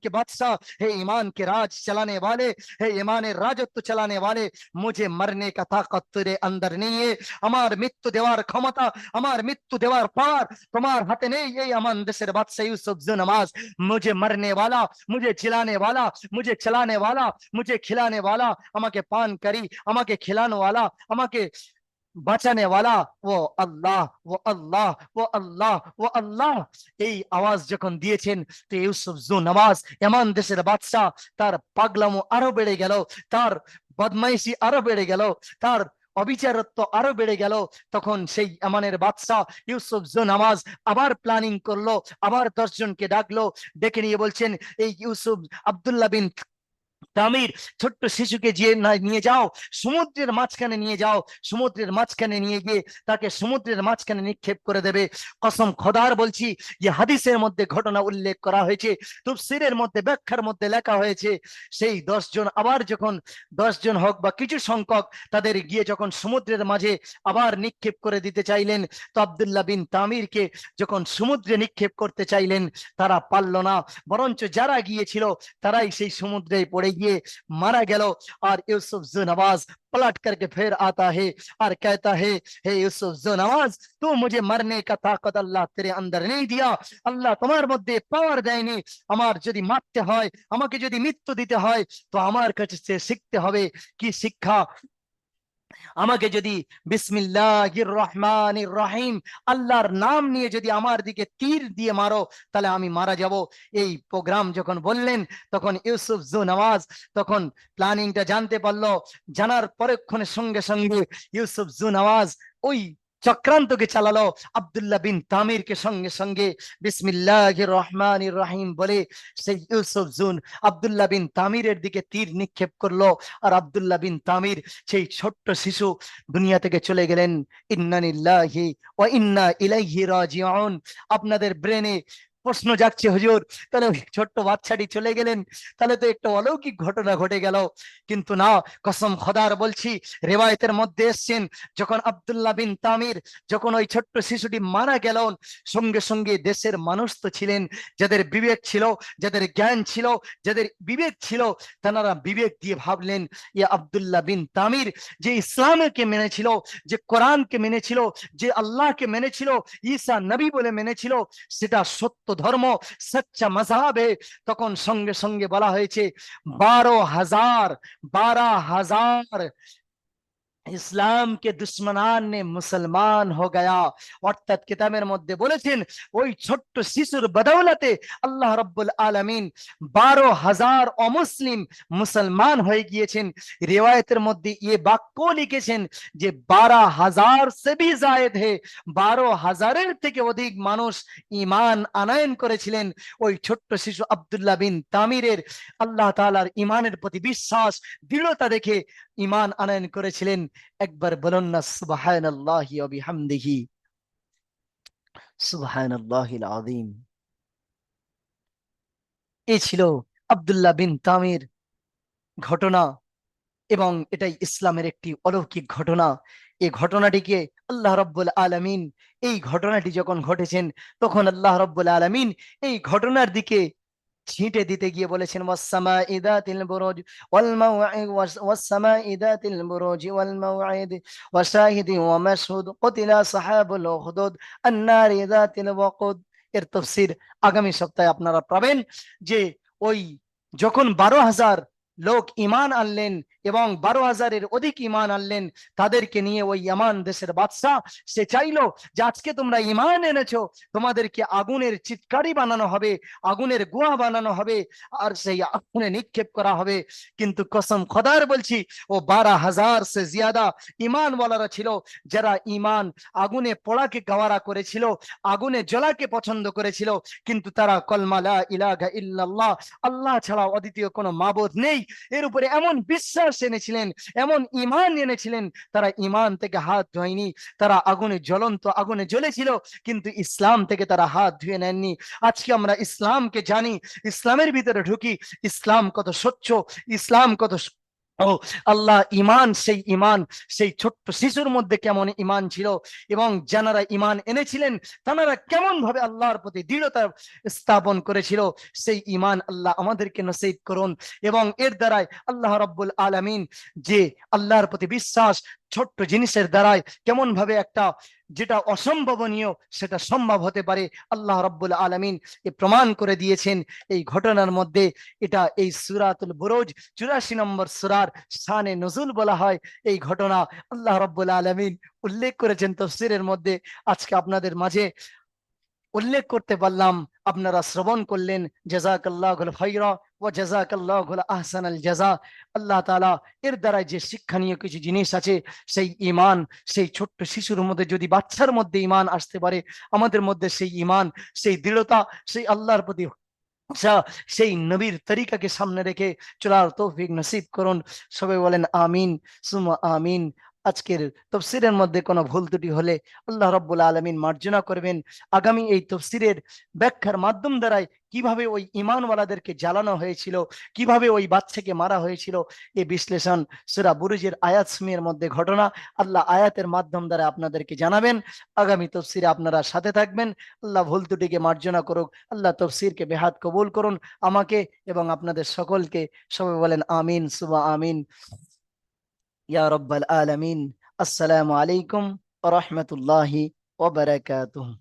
के बादशाह, हे ईमान के राज चलाने वाले, हे ईमान राजत्व चलाने वाले, मुझे मरने का ताकत तेरे अंदर नहीं है। আমার মৃত্যু দেওয়ার ক্ষমতা, আমার মৃত্যু দেওয়ার পার তোমার হাতে নেই। এই আমান দেশের বাদশা ইউসুফ জু नमाज, मुझे मरने वाला, मुझे जिलाने वाला, मुझे चलाने वाला, मुझे खिलाने वाला, আমাকে পান করি, আমাকে খিলানো वाला, আমাকে বাঁচানে ওয়ালা ও আল্লাহ, ও আল্লাহ, ও আল্লাহ, ও আল্লাহ। এই আওয়াজ যখন দিয়েছেন, তো ইউসুফ জু নওয়াজ এমন দেশের বাদশাহ, তার পাগলামো আরো বেড়ে গেল, তার বদমাইশি আরো বেড়ে গেল, তার অবিচারত্ব আরো বেড়ে গেল। তখন সেই আমানের বাদশাহ ইউসুফ জু নওয়াজ আবার প্ল্যানিং করলো, আবার 10 জনকে ডাকলো, ডেকে নিয়ে বলছেন, এই ইউসুফ আব্দুল্লাহ বিন তামির ছোট্ট শিশুকে যে নিয়ে যাও, সমুদ্রের মাঝখানে নিয়ে যাও, সমুদ্রের মাঝখানে নিয়ে গিয়ে তাকে সমুদ্রের মাঝখানে নিক্ষেপ করে দেবে। কসম খোদার বলছি, যে হাদিসের মধ্যে ঘটনা উল্লেখ করা হয়েছে, তাফসীরের মধ্যে, ব্যাখ্যার মধ্যে লেখা হয়েছে, সেই 10 জন আবার যখন 10 জন হোক বা কিছু সংখ্যক তাদের গিয়ে যখন সমুদ্রের মাঝে আবার নিক্ষেপ করে দিতে চাইলেন, তো আব্দুল্লাহ বিন তামিরকে যখন সমুদ্রে নিক্ষেপ করতে চাইলেন, তারা পারল না, বরঞ্চ যারা গিয়েছিল তারাই সেই সমুদ্রে পড়ে গিয়ে मारा गया। और यूसुफ जो नवाज पलट करके फिर आता है और कहता है, हे यूसुफ जो नवाज, तू मुझे मरने का ताकत अल्लाह तेरे अंदर नहीं दिया, আল্লাহ তোমার মধ্যে পাওয়ার দেয়নি। আমার যদি মারতে হয়, আমাকে যদি মৃত্যু দিতে হয়, তো আমার কাছে শিখতে হবে কি শিক্ষা, আমাকে যদি বিসমিল্লাহির রহমানির রহিম আল্লাহর নাম নিয়ে যদি আমার দিকে তীর দিয়ে মারো তাহলে আমি মারা যাব। এই প্রোগ্রাম যখন বললেন তখন ইউসুফ জু নওয়াজ তখন প্ল্যানিংটা জানতে পারলো। জানার পরক্ষণে সঙ্গে সঙ্গে ইউসুফ জু নওয়াজ ওই চক্রান্তকে চালালো আব্দুল্লাহ বিন তামিরকে সঙ্গে সঙ্গে বিসমিল্লাহির রহমানির রহিম বলে সেই ইউসুফ জুন আব্দুল্লাহ বিন তামিরের দিকে তীর নিক্ষেপ করলো। আর আব্দুল্লাহ বিন তামির সেই ছোট্ট শিশু দুনিয়া থেকে চলে গেলেন। ইন্না লিল্লাহি ওয়া ইন্না ইলাইহি রাজিউন। আপনাদের ব্রেনে প্রশ্ন জাগছে, হুজুর তাহলে ওই ছোট্ট বাচ্চাটি চলে গেলেন, তাহলে তো একটা অলৌকিক ঘটনা ঘটে গেল। কিন্তু না, কসম খোদার বলছি, রেওয়ায়েতের মধ্যে এসছেন যখন আব্দুল্লাহ বিন তামির যখন ওই ছোট্ট শিশুটি মারা গেল, সঙ্গে সঙ্গে দেশের মানুষ তো ছিলেন, যাদের বিবেক ছিল, যাদের জ্ঞান ছিল, যাদের বিবেক ছিল, তারা বিবেক দিয়ে ভাবলেন ইয়া আব্দুল্লাহ বিন তামির যে ইসলামকে মেনেছিল, যে কোরআনকে মেনেছিল, যে আল্লাহকে মেনেছিল, ঈসা নবী বলে মেনেছিল, সেটা সত্য ধর্ম, সচ্চা মজাবে। তখন সঙ্গে সঙ্গে বলা হয়েছে 12,000 12,000 ইসলাম কে দুশ্মনান নে মুসলমান হো গয়া। অর্থাৎ কিতাবের মধ্যে বলেছেন ওই ছোট্ট শিশুর বদৌলতে আল্লাহ রাব্বুল আলামিন 12,000 অমুসলিম মুসলমান হয়ে গিয়েছেন। রিওয়ায়াতের মধ্যে এই বাক্য লিখেছেন যে 12,000 সে ভি জায়েদ হে, 12,000-এর থেকে অধিক মানুষ ঈমান আনয়ন করেছিলেন ওই ছোট্ট শিশু আব্দুল্লাহ বিন তামিরের। আল্লাহ তাআলার ঈমানের প্রতি বিশ্বাস দৃঢ়তা দেখে ঈমান আনয়ন করেছিলেন। একবার বলুন না সুবহানাল্লাহি ওয়া বিহামদিহি, সুবহানাল্লাহিল আযীম। এই ছিল আব্দুল্লাহ বিন তামির ঘটনা, এবং এটাই ইসলামের একটি অলৌকিক ঘটনা। এই ঘটনাটিকে আল্লাহ রাব্বুল আলামিন, এই ঘটনাটি যখন ঘটেছেন তখন আল্লাহ রাব্বুল আলামিন এই ঘটনার দিকে ছিটে দিতে গিয়ে বলেছেন ওয়াসসামাই যাতিল বুরুজ ওয়াল মাওঈদ ওয়াসসামাই যাতিল বুরুজ ওয়াল মাওঈদ ওয়াশাহিদিন ওয়া মাশহুদ কুতিলা সাহাবুল উখদুদ আন-নারি যাতিল ওয়াকুদ। এর তাফসীর আগামী সপ্তাহে আপনারা পাবেন। যে ওই যখন 12,000 লোক ঈমান আনলেন এবং 12,000-এর অধিক ঈমান আনলেন, তাদেরকে নিয়ে ওই ইয়ামান দেশের বাদশা সে চাইলো যে আজকে তোমরা ঈমান এনেছো, তোমাদেরকে আগুনের চিৎকারি বানানো হবে, আগুনের গুহা বানানো হবে, আর সেই আগুনে নিক্ষেপ করা হবে। কিন্তু কসম খোদার বলছি ও 12,000 সে জিয়াদা ঈমান ওয়ালারা ছিল, যারা ঈমান আগুনে পোড়াকে গাওয়ারা করেছিল, আগুনে জ্বলাকে পছন্দ করেছিল, কিন্তু তারা কলমা লা ইলাহা ইল্লাল্লাহ, আল্লাহ ছাড়া অদ্বিতীয় কোনো মাবুদ নেই, এর উপরে এমন বিশ্বাস এনেছিলেন, এমন ঈমান এনেছিলেন, তারা ঈমান থেকে হাত ধোয়নি। তারা আগুনে জ্বলন্ত আগুনে জ্বলেছিল, কিন্তু ইসলাম থেকে তারা হাত ধুয়ে নেননি। আজকে আমরা ইসলামকে জানি, ইসলামের ভিতরে ঢুকি, ইসলাম কত স্বচ্ছ, ইসলাম কত ও আল্লাহ ঈমান, সেই ঈমান সেই ছোট্ট শিশুর মধ্যে কেমন ঈমান ছিল, এবং যারা ঈমান এনেছিলেন তারা কেমন ভাবে আল্লাহর প্রতি দৃঢ়তা স্থাপন করেছিল, সেই ঈমান আল্লাহ আমাদেরকে নসিব করুন। এবং এর দ্বারাই আল্লাহ রাব্বুল আলামিন যে আল্লাহর প্রতি বিশ্বাস ছোট্ট জিনিসের দ্বারাই কেমন ভাবে একটা যেটা অসম্ভাবনীয় সেটা সম্ভব হতে পারে, আল্লাহ রাব্বুল আলামিন এ প্রমাণ করে দিয়েছেন এই ঘটনার মধ্যে। এটা এই সূরাতুল বুরুজ 84 নম্বর সূরার শানে নজুল বলা হয়। এই ঘটনা আল্লাহ রাব্বুল আলামিন উল্লেখ করেছেন তাফসীরের মধ্যে। আজকে আপনাদের মাঝে উল্লেখ করতে পারলাম, আপনারা শ্রবণ করলেন। জাযাকাল্লাহুল খায়রা ওয়া জাযাকাল্লাহুল আহসানাল জাযা। আল্লাহ তাআলা এর দ্বারা যে শিক্ষণীয় কিছু জিনিস আছে, সেই ঈমান, সেই ছোট্ট শিশুর মধ্যে যদি বাচ্চার মধ্যে ঈমান আসতে পারে, আমাদের মধ্যে সেই ঈমান, সেই দৃঢ়তা, সেই আল্লাহর প্রতি আশা, সেই নবীর তরিকাকে সামনে রেখে চলার তৌফিক নসিব করুন। সবাই বলেন আমিন সুমা আমিন। আজকের তফসিরের মধ্যে কোনো ভুল ত্রুটি হলে আল্লাহ রাব্বুল আলামিন মার্জনা করবেন। আগামী এই তফসিরের ব্যাখ্যার মাধ্যম দ্বারাই কিভাবে ওই ঈমানওয়ালাদেরকে জ্বালানো হয়েছিল, কিভাবে ওই বাচ্চাকে মারা হয়েছিল, এই বিশ্লেষণ সূরা বুরুজের আয়াত সমূহের মধ্যে ঘটনা আল্লাহ আয়াতের মাধ্যম দ্বারা আপনাদেরকে জানাবেন। আগামী তফসিরে আপনারা সাথে থাকবেন। আল্লাহ ভুল ত্রুটিকে মার্জনা করুক, আল্লাহ তফসিরকে বেহাত কবুল করুন আমাকে এবং আপনাদের সকলকে। সবাই বলেন আমিন সুবা আমিন ইয়া রব্বাল আলামিন। আসসালামু আলাইকুম ওয়া রাহমাতুল্লাহি ওয়া বারাকাতুহু।